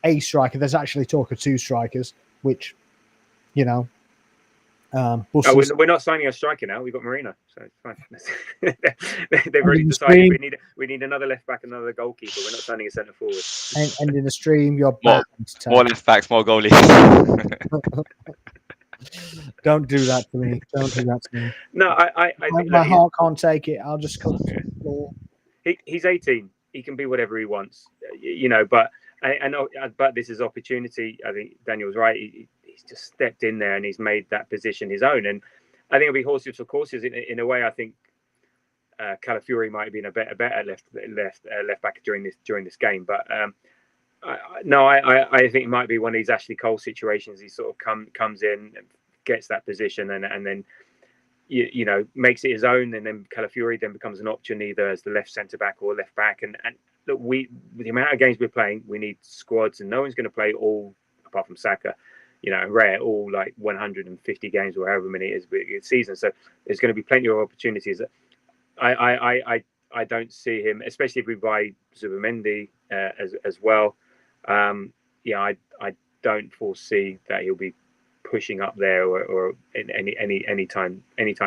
a striker, there's actually talk of two strikers, which, you know. We're not signing a striker now. We've got Merino, so it's fine. They've already decided we need another left back, another goalkeeper. We're not signing a centre forward. And in the stream, you're more left backs, more goalies. Don't do that to me. Don't do that to me. No, I think my heart can't take it. I'll just cut the floor. He's 18. He can be whatever he wants, you know. But but this is opportunity. I think Daniel's right. He's just stepped in there and he's made that position his own. And I think it'll be horses for courses. In a way, I think Calafiori might have been a better left back during this game. But I think it might be one of these Ashley Cole situations. He sort of comes in, gets that position, and then you know, makes it his own, and then Calafiori then becomes an option either as the left centre back or left back. And look, with the amount of games we're playing, we need squads, and no one's going to play all, apart from Saka, you know, Rare, all like 150 games or however many it is this season. So there's going to be plenty of opportunities. I don't see him, especially if we buy Zubamendi as well. I don't foresee that he'll be pushing up there or in anytime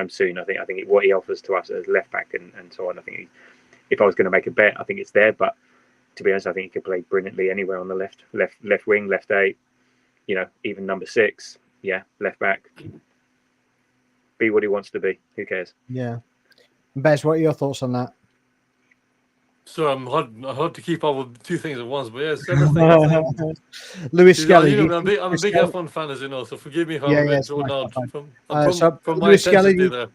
soon. I think what he offers to us as left back and so on. I think if I was going to make a bet, I think it's there. But to be honest, I think he could play brilliantly anywhere on the left wing, left 8. You know, even number 6. Yeah, left back. Be what he wants to be. Who cares? Yeah. Bez, what are your thoughts on that? So I'm hard to keep up with two things at once, but yeah, several things. Lewis Skelly. I'm a big F1 fan, as you know, so forgive me if I'm a bit drawn out from my Lewis Skelly, intensity there.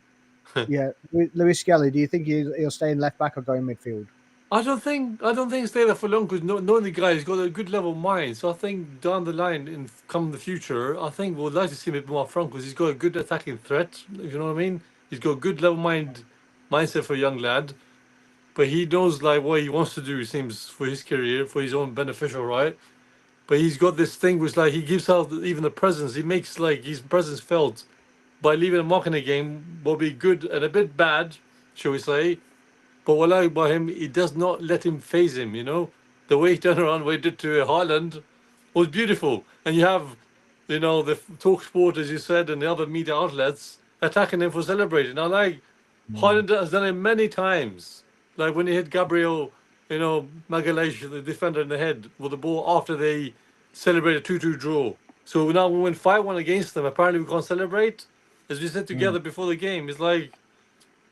Yeah, Lewis Skelly, do you think he'll stay in left back or go in midfield? I don't think he'll stay there for long, because knowing the guy, he's got a good level of mind. So I think down the line, come the future, I think we'll like to see him a bit more front, because he's got a good attacking threat. If you know what I mean, he's got a good level mindset for a young lad. but he knows like what he wants to do. It seems for his career, for his own beneficial, right? But he's got this thing which like he gives out even the presence. He makes like his presence felt by leaving a mark in the game, will be good and a bit bad, shall we say. But what I like about him, he does not let him phase him, you know? The way he turned around, what he did to Haaland was beautiful. And you have, you know, the talk sport, as you said, and the other media outlets attacking him for celebrating. I like, Haaland has done it many times. Like when he hit Gabriel, you know, Magalhaes, the defender in the head with the ball after they celebrated 2-2 draw. So now we went 5-1 against them. Apparently we can't celebrate. As we said together before the game, it's like,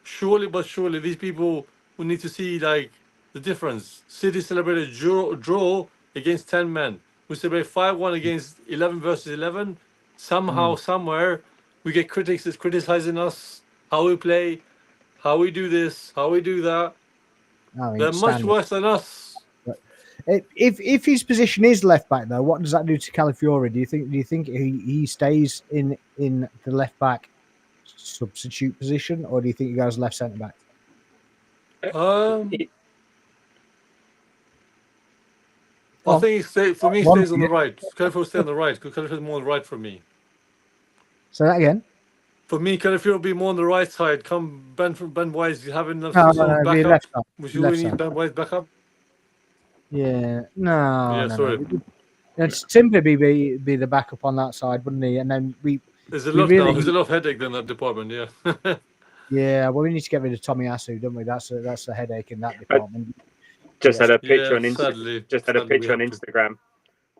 surely but surely these people will need to see like the difference. City celebrated draw against 10 men. We celebrate 5-1 against 11 versus 11. Somehow, somewhere, we get critics that's criticizing us, how we play, how we do this, how we do that. I mean, They're much standard. worse than us. If his position is left back though, what does that do to Calafiori? Do you think he stays in the left back substitute position, or do you think he goes left centre back? I think he stays on the right. Calafiori stay on the right because Calafiori is more on the right for me. Say that again. For me, Calafiori will be more on the right side. Come Ben Wise having No, backup. left side. Would you really need Ben Wise backup? Yeah, no. Sorry. It's simply be the backup on that side, wouldn't he? And then there's a lot now. There's a lot of headache in that department. Yeah. Yeah. Well, we need to get rid of Tommy Asu, don't we? That's a headache in that department. Just had a picture on Instagram. Instagram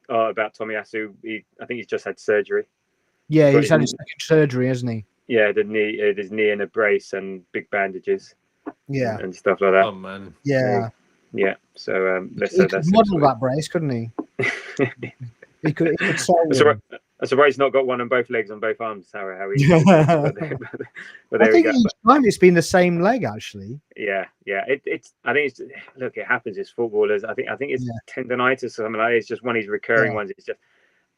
about Tommy Asu. I think he's just had surgery. Yeah, he's had his second surgery, hasn't he? Yeah, his knee in a brace and big bandages. Yeah, and stuff like that. Oh man. Yeah. Yeah. So let's he say could that's model that brace, couldn't he? He could sell I'm surprised he's not got one on both legs, on both arms. How he? but there I think we go. each time it's been the same leg, actually. Yeah. It's. I think look. It happens. It's footballers. I think it's tendonitis or something like that. It's just one of these recurring ones. It's just.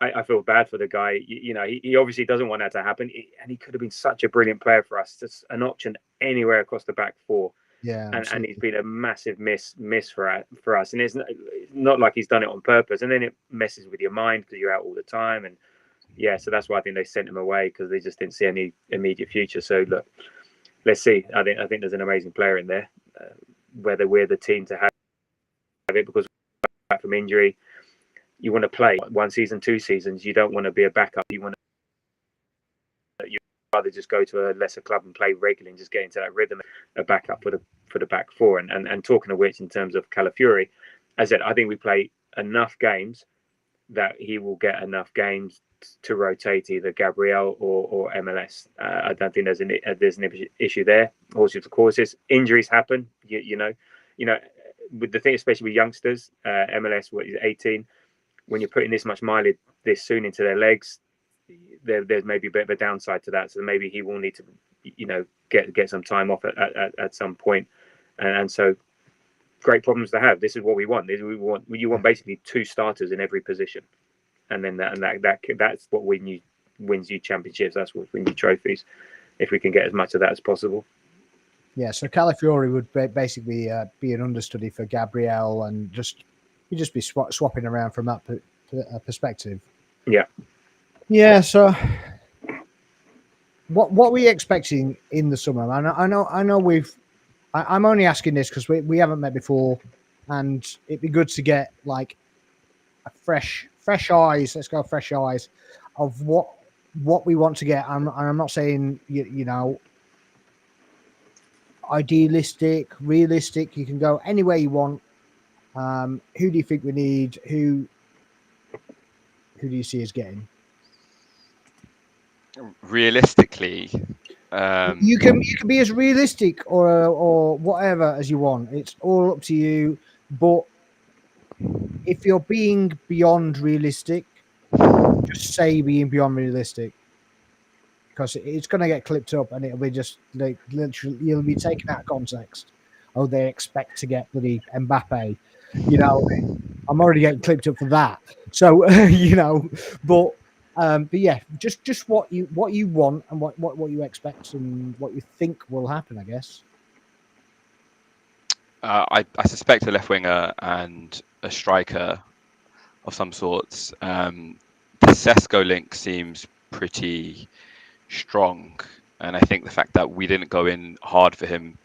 I feel bad for the guy. You know, he obviously doesn't want that to happen, and he could have been such a brilliant player for us. Just an option anywhere across the back four. Yeah, and he's been a massive miss for us, and it's not like he's done it on purpose. And then it messes with your mind because you're out all the time, and so that's why I think they sent him away, because they just didn't see any immediate future. So look, let's see. I think there's an amazing player in there. Whether we're the team to have it, because back from injury, you want to play 1 season, 2 seasons. You don't want to be a backup. You rather just go to a lesser club and play regularly and just get into that rhythm, a backup for the back four. And talking of which, in terms of Calafiori, as I said, I think we play enough games that he will get enough games to rotate either Gabriel or MLS. I don't think there's an issue there. Horses for courses, injuries happen. You know, with the thing, especially with youngsters, MLS, what is 18, when you're putting this much mileage this soon into their legs, there's maybe a bit of a downside to that. So maybe he will need to, get some time off at some point. And so, great problems to have. This is what we want. You want basically 2 starters in every position, and then that's what wins you championships. That's what wins you trophies. If we can get as much of that as possible. Yeah. So Calafiori would basically be an understudy for Gabriel, and he'd just be swapping around from that perspective. Yeah. Yeah. So, what were we expecting in the summer? I know I'm only asking this because we haven't met before, and it'd be good to get like a fresh eyes. Let's go fresh eyes of what we want to get. I'm not saying idealistic, realistic. You can go anywhere you want. Who do you think we need? Who do you see us getting? Realistically, you can be as realistic or whatever as you want. It's all up to you. But if you're being beyond realistic, just say being beyond realistic, because it's going to get clipped up and it'll be just like literally you'll be taken out of context. Oh, they expect to get bloody Mbappe. I'm already getting clipped up for that. So but yeah, just what you want and what you expect and what you think will happen, I guess. I suspect a left winger and a striker of some sorts. The Sesko link seems pretty strong, and I think the fact that we didn't go in hard for him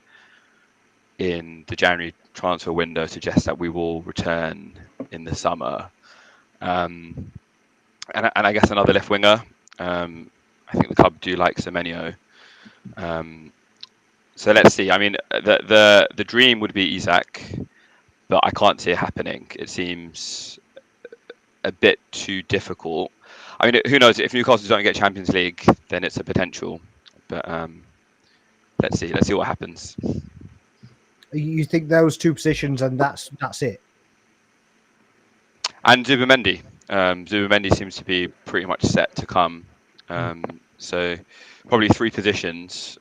in the January transfer window suggests that we will return in the summer. And I guess another left winger. I think the club do like Semenyo. So let's see. I mean, the dream would be Isak, but I can't see it happening. It seems a bit too difficult. I mean, who knows? If Newcastle don't get Champions League, then it's a potential. But let's see. Let's see what happens. You think those two positions and that's it? And Zubimendi. Zubimendi seems to be pretty much set to come. So probably 3 positions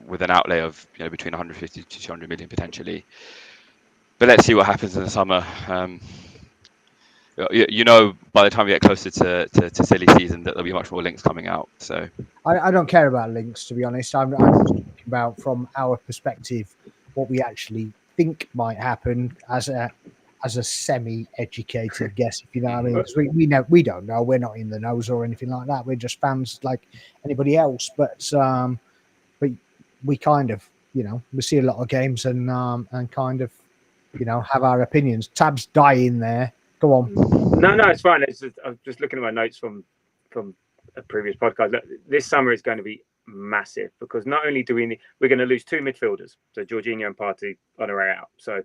with an outlay of between 150 to 200 million potentially. But let's see what happens in the summer. By the time we get closer to silly season, that there'll be much more links coming out. So I don't care about links, to be honest. I'm just talking about from our perspective what we actually think might happen as a semi-educated guess, if you know what I mean. Because we don't know. We're not in the nose or anything like that. We're just fans like anybody else. But we kind of, we see a lot of games and kind of, have our opinions. Tab's dying there. Go on. No, it's fine. I'm just looking at my notes from a previous podcast. Look, this summer is going to be massive because not only do we're going to lose 2 midfielders, so Jorginho and Partey on their way out. So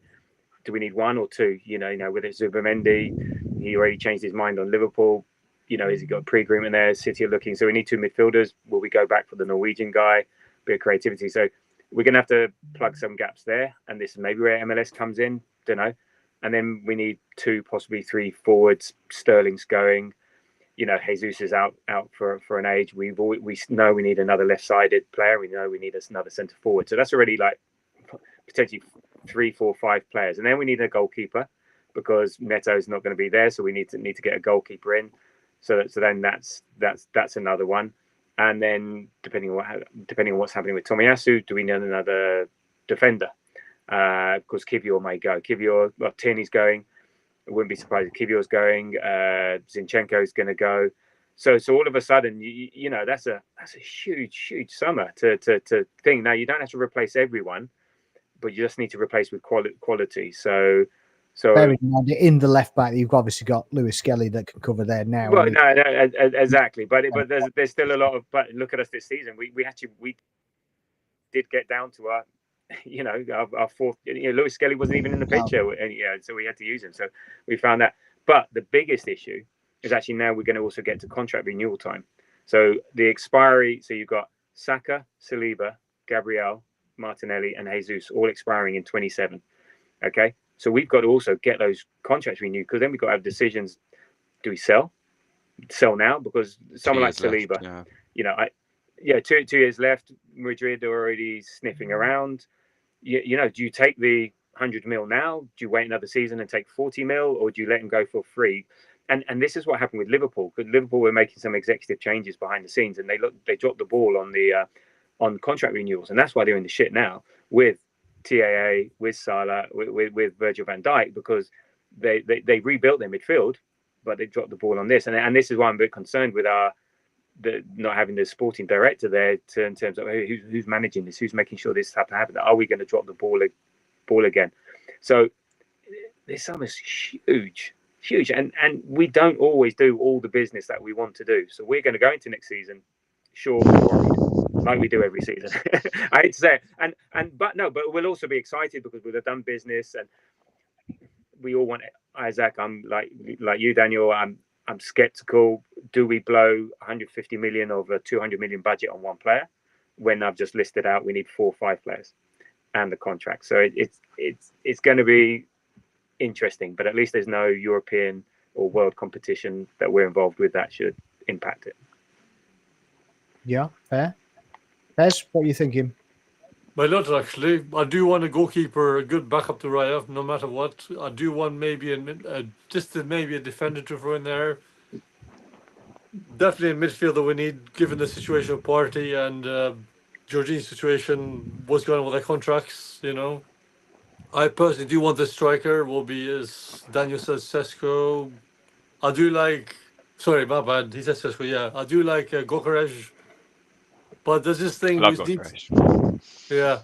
do we need 1 or 2? Whether it's Zubimendi, he already changed his mind on Liverpool. Has he got a pre-agreement there? City are looking. So we need 2 midfielders. Will we go back for the Norwegian guy? Bit of creativity. So we're going to have to plug some gaps there. And this is maybe where MLS comes in. Don't know. And then we need 2, possibly 3 forwards. Sterling's going. Jesus is out for an age. We know we need another left-sided player. We know we need another centre forward. So that's already like potentially 3, 4, 5 players. And then we need a goalkeeper because Neto's not going to be there. So we need to get a goalkeeper in. So then that's another one. And then depending on what's happening with Tomiyasu, do we need another defender? Because Kivior may go. Tierney's going. I wouldn't be surprised if Kivior's going. Zinchenko's going to go. So all of a sudden, that's a huge summer to think. Now you don't have to replace everyone, but you just need to replace with quality. So in the left back, you've obviously got Lewis Skelly that can cover there now. Well, no, exactly. But there's still a lot of. But look at us this season. We did get down to our fourth. Lewis Skelly wasn't even in the picture, so we had to use him. So we found that. But the biggest issue is actually now we're going to also get to contract renewal time. So the expiry. So you've got Saka, Saliba, Gabriel, Martinelli, and Jesus all expiring in 2027. Okay. So we've got to also get those contracts renewed because then we've got to have decisions. Do we sell now? Because someone like Saliba, left, 2 years left. Madrid are already sniffing around. Do you take the 100 mil now? Do you wait another season and take 40 mil, or do you let him go for free? And this is what happened with Liverpool because Liverpool were making some executive changes behind the scenes, and they dropped the ball on contract renewals, and that's why they're in the shit now with TAA, with Salah, with Virgil van Dijk, because they rebuilt their midfield, but they dropped the ball on this. And this is why I'm a bit concerned with not having the sporting director there in terms of who's managing this, who's making sure this happens. Are we going to drop the ball again? So this summer's huge, and we don't always do all the business that we want to do. So we're going to go into next season, sure, like we do every season. I hate to say it. But we'll also be excited because we'll have done business, and we all want Isaac. I'm like you, Daniel. I'm skeptical. Do we blow 150 million of a 200 million budget on one player when I've just listed out we need 4 or 5 players and the contract? So it's going to be interesting, but at least there's no European or world competition that we're involved with that should impact it. Yeah, fair. Bez, what are you thinking? My lot, actually. I do want a goalkeeper, a good backup to Raya, no matter what. I do want maybe maybe a defender to throw in there. Definitely a midfielder we need, given the situation of Partey and Jorginho's situation, what's going on with their contracts, I personally do want the striker. Will be, as Daniel says, Sesko. I do like. Sorry, my bad. He said Sesko. Yeah, I do like Gokarej. But there's this I thing love which needs. Gokarej. Yeah,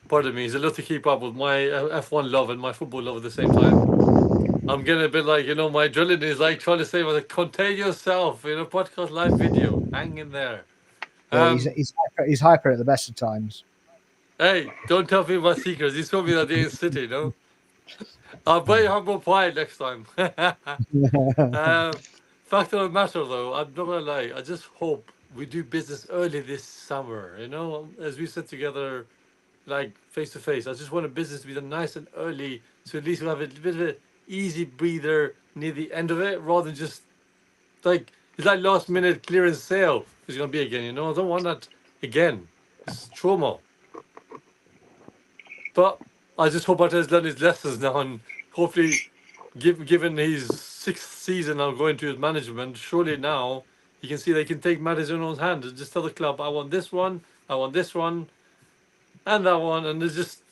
pardon me. It's a lot to keep up with my F1 love and my football love at the same time. I'm getting a bit like, my adrenaline is like trying to say, contain yourself in a podcast live video. Hang in there. Yeah, he's hyper at the best of times. Hey, don't tell me my secrets. He told me that day in City, no? I'll buy you humble pie next time. Fact of the matter, though, I'm not going to lie. I just hope we do business early this summer, as we sit together, like, face to face. I just want a business to be done nice and early, so at least we'll have a bit of an easy breather near the end of it, rather than just, like, it's like last minute clearance sale. It's going to be again, I don't want that again. It's trauma. But I just hope Arteta's learned his lessons now, and hopefully, given his 6th season now going to his management, surely now he can see they can take matters in his own hands and just tell the club, I want this one, and that one, and it's just,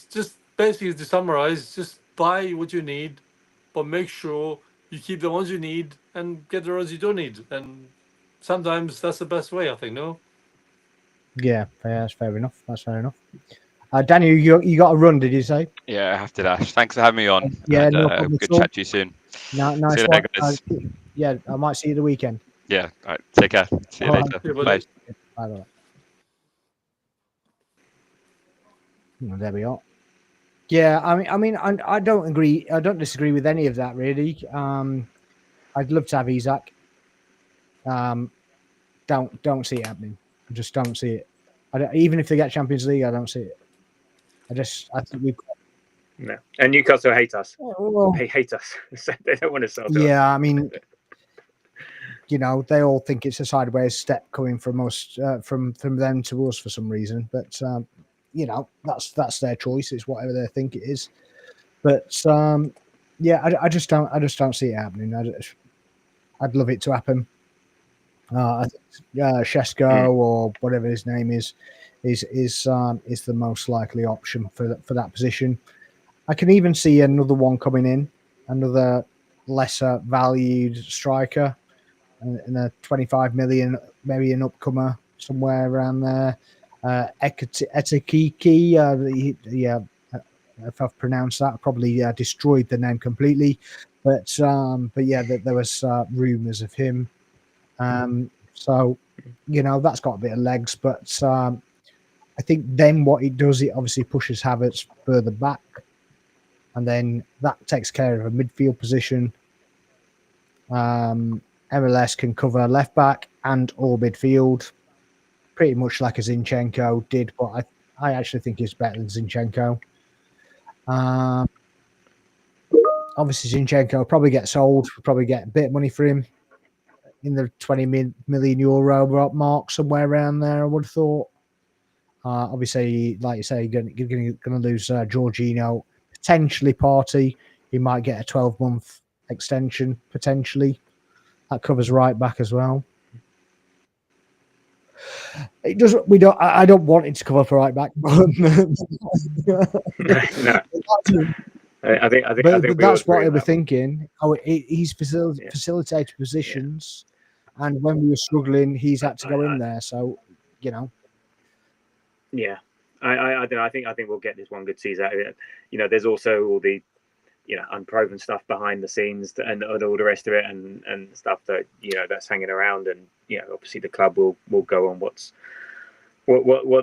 just basically to summarize, just buy what you need, but make sure you keep the ones you need and get the ones you don't need, and sometimes that's the best way, I think. No. Yeah, that's fair enough. Daniel, you got a run, did you say? Yeah, I have to dash. Thanks for having me on. Yeah, and, no problem good at all. chat to you soon. Nice See you one. later, guys. Yeah, I might see you the weekend. Yeah, all right. Take care. See you All later. Yeah, Bye. Bye. Well, there we are. Yeah, I don't agree. I don't disagree with any of that, really. I'd love to have Isak. Don't see it happening. I just don't see it. Even if they get Champions League, I don't see it. I think we've got. No, and Newcastle hate us. Well, They hate us. So they don't want to sell to us. yeah, I mean, they all think it's a sideways step coming from us, from them to us for some reason. But that's their choice. It's whatever they think it is. But yeah, I just don't see it happening. I'd love it to happen. I think Shesko or whatever his name is the most likely option for that position. I can even see another one coming in, another lesser valued striker, and a 25 million, maybe an upcomer somewhere around there. Etikiki, if I've pronounced that, I probably destroyed the name completely. But yeah, there was rumours of him. So that's got a bit of legs, but I think then what it does, it obviously pushes Havertz further back, and then that takes care of a midfield position. MLS can cover left back and or midfield, pretty much like a Zinchenko did, but I actually think he's better than Zinchenko. Obviously, Zinchenko will probably get sold, probably get a bit of money for him in the 20 million euro mark, somewhere around there, I would have thought. Obviously, like you say, you're going to lose Jorginho, potentially Partey. He might get a 12-month extension, potentially. That covers right back as well. It doesn't. I don't want it to cover for right back. No. I think that's what I was thinking. He's facilitated positions, and when we were struggling, he's had to go in there. So, Yeah, I don't know. I think we'll get this one good season out of it. There's also all the unproven stuff behind the scenes and all the rest of it, and stuff that that's hanging around, and obviously the club will go on what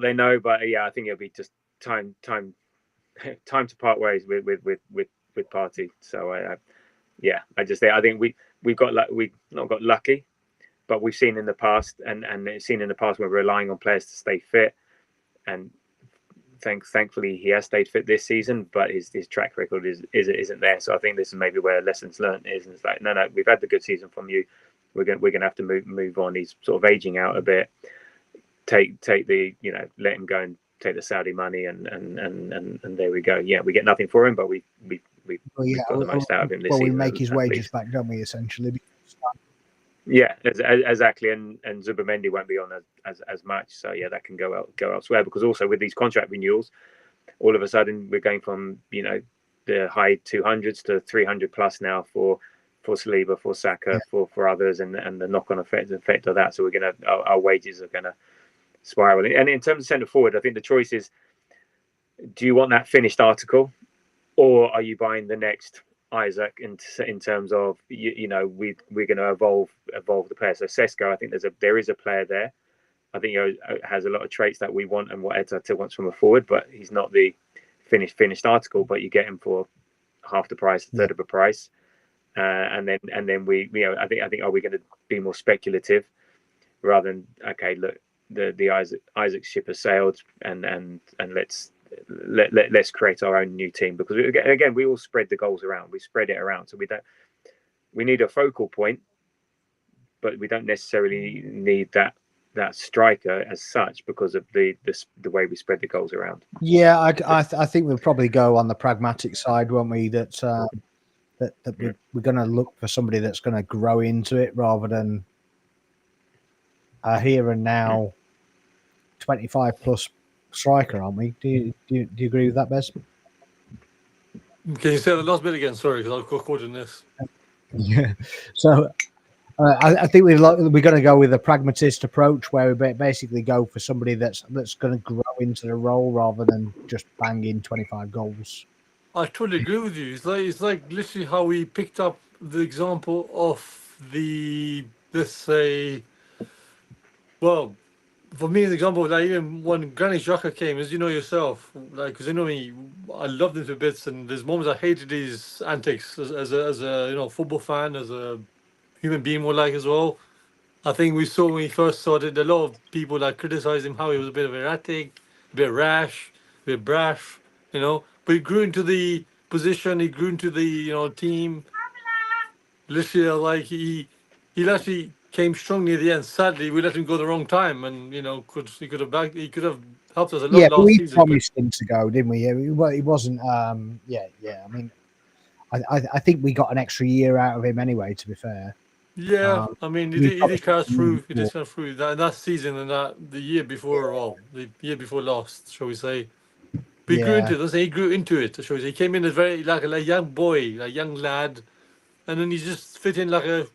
they know. But yeah, I think it'll be just time to part ways with Partey. So I think we've not got lucky, but we've seen in the past and seen in the past where we're relying on players to stay fit, and thankfully he has stayed fit this season, but his track record isn't there. So I think this is maybe where lessons learned is, and it's like no, we've had the good season from you. We're gonna have to move on. He's sort of aging out a bit. Take the let him go and take the Saudi money, and there we go. Yeah, we get nothing for him, but we've got the most out of him this season. Well, we make his wages back, don't we? Essentially. Yeah, exactly, and Zubimendi won't be on as much, so yeah, that can go elsewhere, because also with these contract renewals, all of a sudden we're going from the high 200s to 300 plus now for Saliba, for Saka, for others, and the knock-on effect of that. So our wages are gonna spiral. And in terms of centre forward, I think the choice is: do you want that finished article, or are you buying the next Isaac? In terms of we're going to evolve the player. So Sesko, I think there is a player there. I think he has a lot of traits that we want and what Arteta wants from a forward, but he's not the finished article. But you get him for half the price, a third of the price, and then we I think are we going to be more speculative rather than okay, look, the Isaac ship has sailed, and let's create our own new team, because again we all spread the goals around, we spread it around, so we need a focal point, but we don't necessarily need that striker as such because of the way we spread the goals around. Yeah, I think we'll probably go on the pragmatic side, won't we? That we're going to look for somebody that's going to grow into it rather than here and now 25 plus striker, aren't we? Do you agree with that, Bez? Can you say the last bit again? Sorry, because I got caught in this. Yeah. So I think we're going to go with a pragmatist approach where we basically go for somebody that's going to grow into the role rather than just bang in 25 goals. I totally agree with you. It's like literally how we picked up the example of let's say, well, for me, the example, like even when Granit Xhaka came, as you know yourself, like, because you know me, I loved him to bits, and there's moments I hated his antics as a football fan, as a human being more like as well. I think we saw when he first started, a lot of people like criticized him how he was a bit of erratic, a bit rash, a bit brash, But he grew into the position, he grew into the team. Literally, like he actually came strong near the end. Sadly, we let him go the wrong time, and he could have helped us a lot last we season. promised him to go, didn't we? He wasn't. I mean, I think we got an extra year out of him anyway. To be fair. Yeah, I mean, he did carry us through. He did carry us through that season and the year before. Well, the year before last, shall we say? We grew into it. He grew into it. Shall we say? He came in as very like a young boy, a young lad, and then he just fit in like a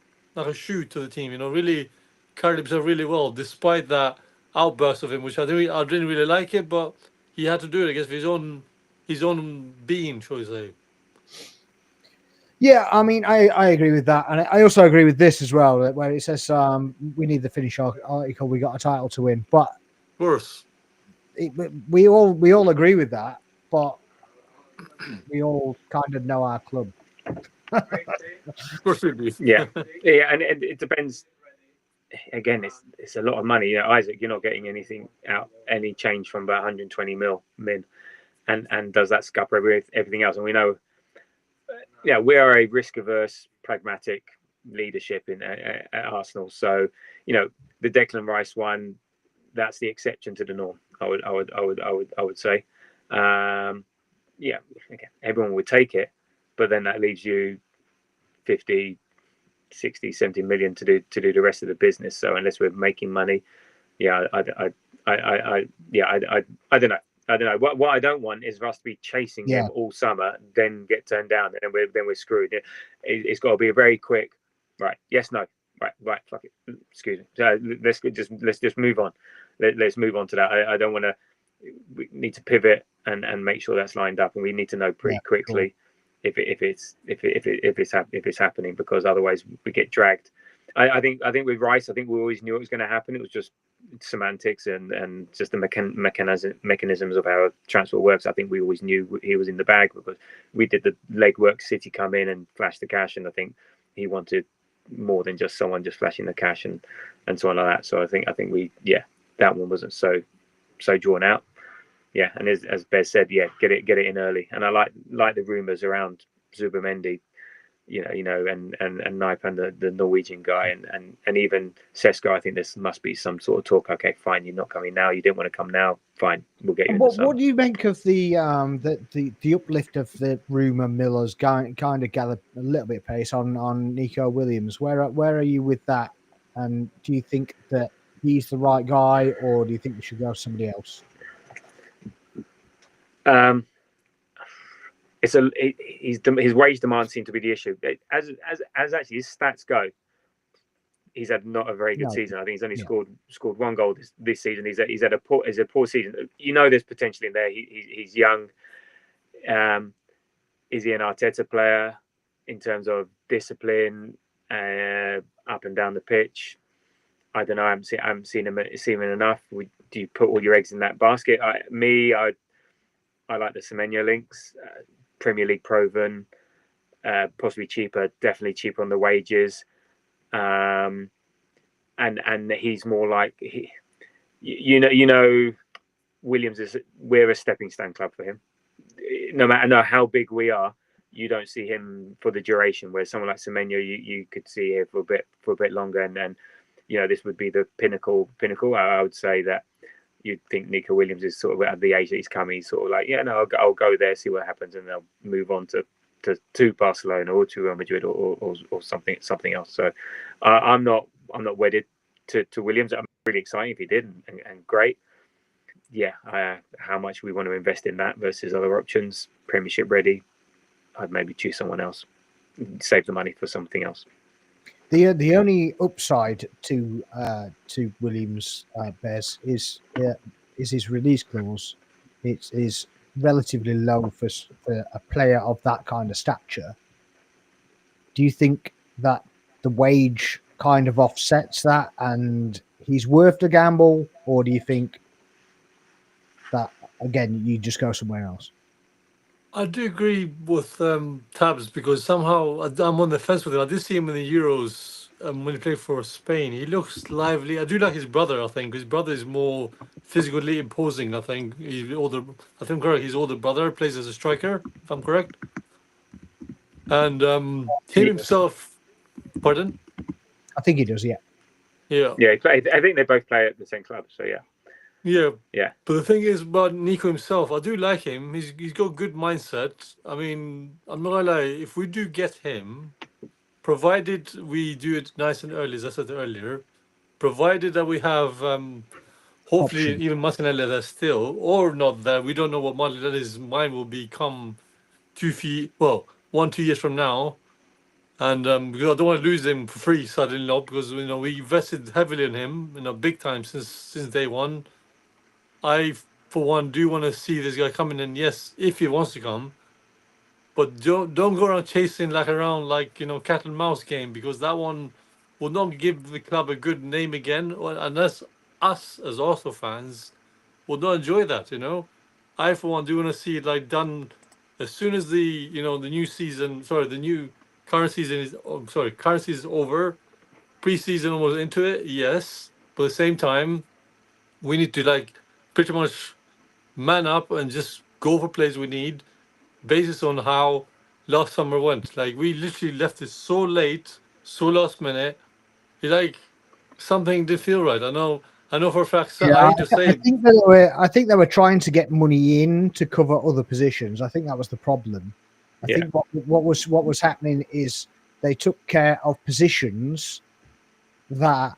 shoe to the team. Really carried himself really well, despite that outburst of him, which I didn't really like it, but he had to do it, I guess, for his own being, shall we say? Yeah, I mean, I agree with that, and I also agree with this as well, where it says we need the finish article, we got a title to win, but of course, we all agree with that, but we all kind of know our club. Of course we do. Yeah, and it depends. Again, it's a lot of money. Isaac, you're not getting any change from about 120 min, and does that scupper with everything else? And we know. Yeah, we are a risk-averse, pragmatic leadership at Arsenal. So, the Declan Rice one, that's the exception to the norm. I would say. Yeah, again, everyone would take it, but then that leaves you 50, 60, 70 million to do the rest of the business. So unless we're making money, yeah, I don't know. I don't know. What I don't want is for us to be chasing him all summer, then get turned down, and then we're screwed. It's got to be a very quick, right? Yes, no, right. Fuck it. Excuse me. So let's just move on. Let's move on to that. I don't want to. We need to pivot and make sure that's lined up, and we need to know pretty quickly if it's happening, because otherwise we get dragged. I think with Rice, I think we always knew it was going to happen. It was just semantics and just the mechanisms of how transfer works. I think we always knew he was in the bag because we did the legwork. City come in and flash the cash, and I think he wanted more than just someone just flashing the cash and so on like that. So I think that one wasn't so drawn out. Yeah, and as Bez said, get it in early. And I like the rumours around Zubimendi. And Knipe and the Norwegian guy and even Sesko. I think there must be some sort of talk. Okay, fine, you're not coming now. You didn't want to come now. Fine, we'll get you. What do you make of the uplift of the rumour Miller's kind of gathered a little bit of pace on Nico Williams? Where are you with that? And do you think that he's the right guy, or do you think we should go with somebody else? It's his wage demand seemed to be the issue. As actually his stats go, he's had not a very good season. I think he's only scored one goal this season. He's had a poor season. There's potential in there. He's young. Is he an Arteta player in terms of discipline up and down the pitch? I don't know. I haven't seen him enough. Do you put all your eggs in that basket? I like the Semenyo links. Premier League proven, possibly cheaper, definitely cheaper on the wages, and he's more like Williams we're a stepping stone club for him. No matter how big we are, you don't see him for the duration. Where someone like Semenyo, you could see here for a bit longer, and then this would be the pinnacle. I would say that. You'd think Nico Williams is sort of at the age that he's coming. He's sort of like, I'll go there, see what happens, and they'll move on to Barcelona or to Real Madrid or something else. So I'm not wedded to Williams. I'm really excited if he did, and great. Yeah, how much we want to invest in that versus other options, Premiership ready, I'd maybe choose someone else, save the money for something else. The only upside to Williams, Bez, is his release clause. It is relatively low for a player of that kind of stature. Do you think that the wage kind of offsets that, and he's worth the gamble, or do you think that again you just go somewhere else? I do agree with Tabs, because somehow I'm on the fence with him. I did see him in the Euros when he played for Spain. He looks lively. I do like his brother. I think his brother is more physically imposing. I think he's older. I think correct. His older brother plays as a striker, if I'm correct. And him himself. Pardon? I think he does. Yeah. Yeah. Yeah. I think they both play at the same club. So yeah. Yeah. But the thing is about Nico himself, I do like him. He's got good mindset. I mean, I'm not gonna lie, if we do get him, provided we do it nice and early, as I said earlier, provided that we have hopefully Option. even Martinelli there still, or not that, we don't know what Martinelli's mind will become 1-2 years from now. And because I don't want to lose him for free suddenly, because we invested heavily in him, big time since day one. I, for one, do want to see this guy coming in. Yes, if he wants to come, but don't go around chasing around like cat and mouse game, because that one will not give the club a good name again, unless us as Arsenal fans will not enjoy that. I, for one, do want to see it done as soon as the new season. Sorry, the new current season is. Current season is over. Pre-season was into it, yes, but at the same time, we need to pretty much man up and just go for plays we need, basis on how last summer went. We literally left it so late, so last minute. It's something didn't feel right. I know for a fact. Yeah, I hate to say I think they were trying to get money in to cover other positions. I think that was the problem. I think what was happening is they took care of positions that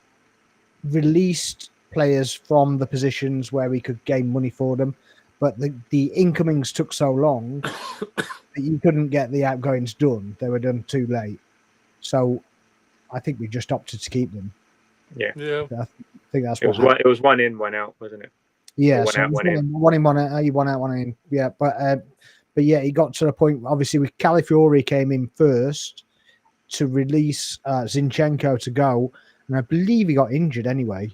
released players from the positions where we could gain money for them, but the incomings took so long that you couldn't get the outgoings done. They were done too late. So I think we just opted to keep them. Yeah. I think that's it what it was 1 in, 1 out, wasn't it? Yeah, one out, one in. One in, 1 out, 1 in. Yeah, but yeah, he got to the point. Obviously, with Calafiori came in first to release Zinchenko to go, and I believe he got injured anyway.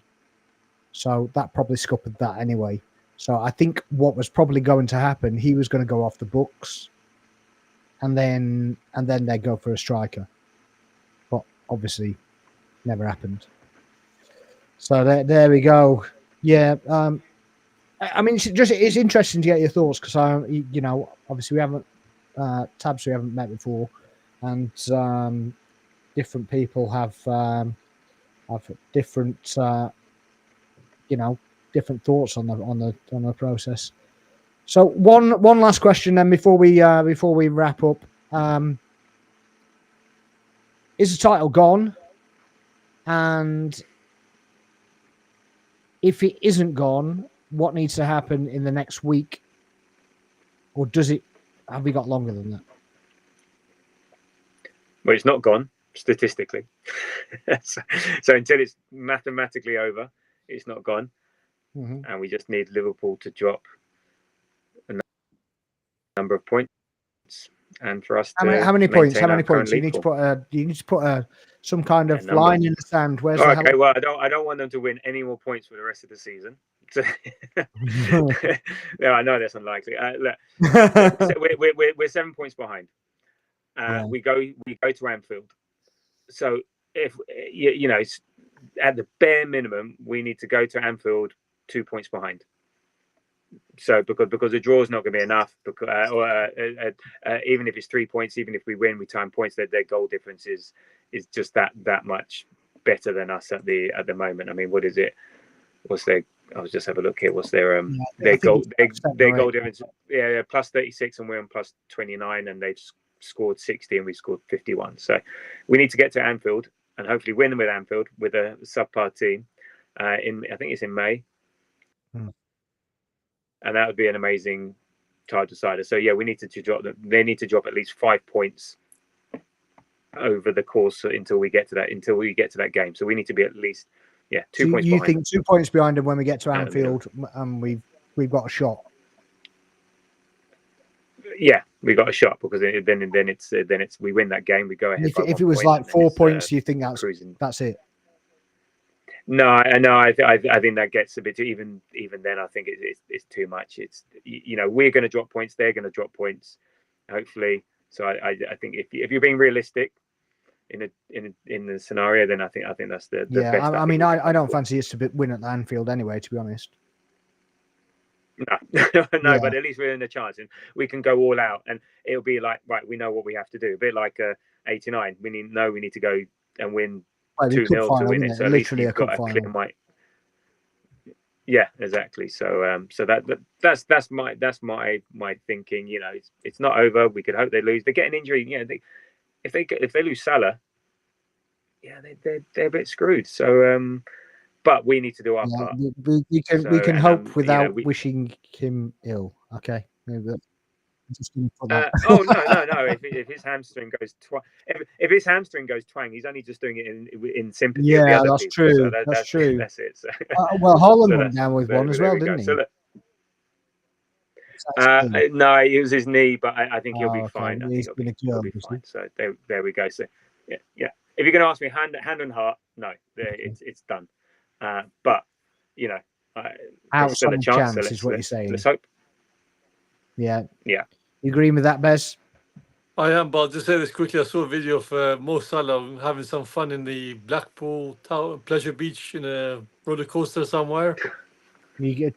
So that probably scuppered that anyway. So I think what was probably going to happen, he was going to go off the books, and then they go for a striker, but obviously never happened. So there we go. Yeah. I mean, it's interesting to get your thoughts, because obviously we haven't Tabs we haven't met before, and different people have different different thoughts on the process. So one last question then before we wrap up. Is the title gone? And if it isn't gone, what needs to happen in the next week or does it? Have we got longer than that? Well, it's not gone statistically. so until it's mathematically over, it's not gone. Mm-hmm. And we just need Liverpool to drop a number of points, and for us to how many points? How maintain many our current points? You need to put some kind of line in the sand. Where's the okay? Well, I don't want them to win any more points for the rest of the season. Yeah, I know that's unlikely. Look, so we're 7 points behind. Yeah. We go to Anfield. So if you know, at the bare minimum, we need to go to Anfield 2 points behind. So because the draw is not going to be enough, because even if it's 3 points, even if we win, we time points, that their goal difference is just that much better than us at the moment. I mean, what is it? What's their? I'll just have a look here. What's their goal difference? Yeah, plus 36, and we're on plus 29, and they've scored 60, and we scored 51. So we need to get to Anfield and hopefully win with Anfield with a subpar team. I think it's in May. And that would be an amazing title decider. So yeah, we need to drop them. They need to drop at least 5 points over the course until we get to that game. So we need to be at least 2 points. You behind think 2 points behind them when we get to Anfield, and we've got a shot. Yeah, we got a shot because then it's we win that game, we go ahead. If it was like 4 points, you think that's it? No, I think that gets a bit too, even then. I think it's too much. It's we're going to drop points, they're going to drop points, hopefully. So I think if you're being realistic in the scenario, then I think that's the best. I mean, I don't fancy us to win at Anfield anyway, to be honest. No, but at least we're in a chance, and we can go all out, and it'll be like, right, we know what we have to do. A bit like 89. We need to go and win 2-0 to win it. So literally a cup final. Yeah, exactly. So that's my thinking. It's not over. We could hope they lose. They get an injury. If they lose Salah, they're a bit screwed. So but we need to do our part. We can hope without wishing him ill. Okay. Maybe just put that. No. If his hamstring goes twang, he's only just doing it in sympathy. Yeah, with the other that's people. true. So that's true. That's it. So. Well, Holland went down with one as well, didn't he? So no, it was his knee, but I think he'll be fine. I think he'll be fine. So there we go. So yeah. If you're going to ask me hand on heart, no, it's done. But there's still a chance. So is what you're saying. Let's hope. Yeah. Yeah. You agreeing with that, Bez? I am, but I'll just say this quickly. I saw a video of Mo Salah having some fun in the Blackpool Pleasure Beach in a roller coaster somewhere. Have you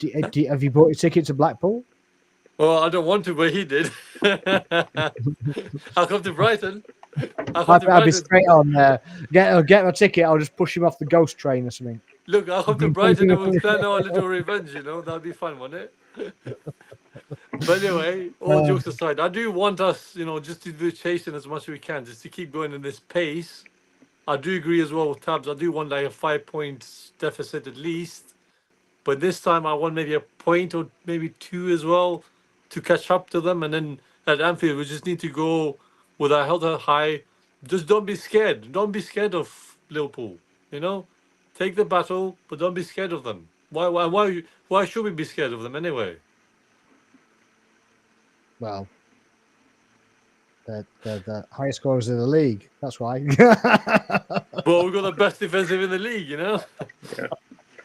bought your ticket to Blackpool? Well, I don't want to, but he did. I'll come to Brighton. I'll be straight on there. Get my ticket. I'll just push him off the ghost train or something. Look, I'll come to Brighton and we'll plan our little revenge. That'll be fun, won't it? But anyway, all jokes aside, I do want us, just to do chasing as much as we can, just to keep going in this pace. I do agree as well with Tabs. I do want like a 5 points deficit at least. But this time I want maybe a point or maybe 2 as well to catch up to them. And then at Anfield, we just need to go with our head high. Just don't be scared. Don't be scared of Liverpool. Take the battle, but don't be scared of them. Why should we be scared of them anyway? Well, they're the highest scorers in the league. That's why. Well, we've got the best defensive in the league, Yeah.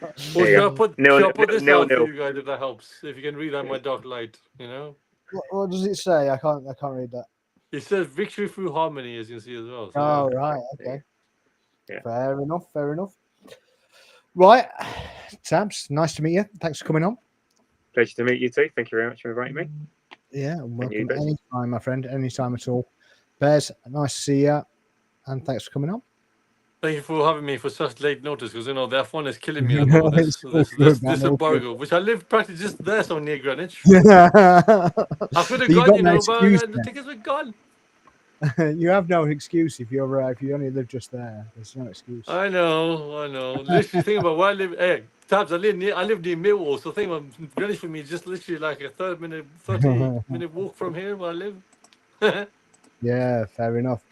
Well, should I put this out for nil. you guys if that helps? If you can read out my dark light, What does it say? I can't read that. It says victory through harmony, as you can see as well. So, right, okay. Yeah. Fair enough. Right, Tabs, nice to meet you. Thanks for coming on. Pleasure to meet you too. Thank you very much for inviting me. Yeah, welcome anytime, my friend. Anytime at all. Bears, nice to see you, and thanks for coming on. Thank you for having me for such late notice, because the F1 is killing me. This embargo, which I live practically just there, so near Greenwich. I could have gone, but the tickets were gone. You have no excuse if you only live just there. There's no excuse. I know. Literally, think about where I live. Hey, Tabs, I live near Millwall, so think about Greenwich for me, just literally like a 30-minute walk from here where I live. Yeah, fair enough.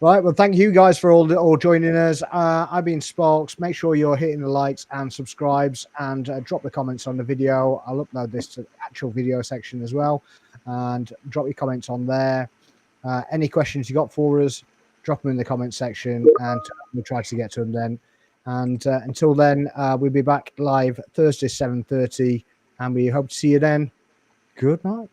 Right, well, thank you guys for all joining us. I've been Sparks. Make sure you're hitting the likes and subscribes, and drop the comments on the video. I'll upload this to the actual video section as well, and drop your comments on there. Any questions you got for us, drop them in the comment section, and we'll try to get to them then. And until then, we'll be back live Thursday 7:30, and we hope to see you then. Good night.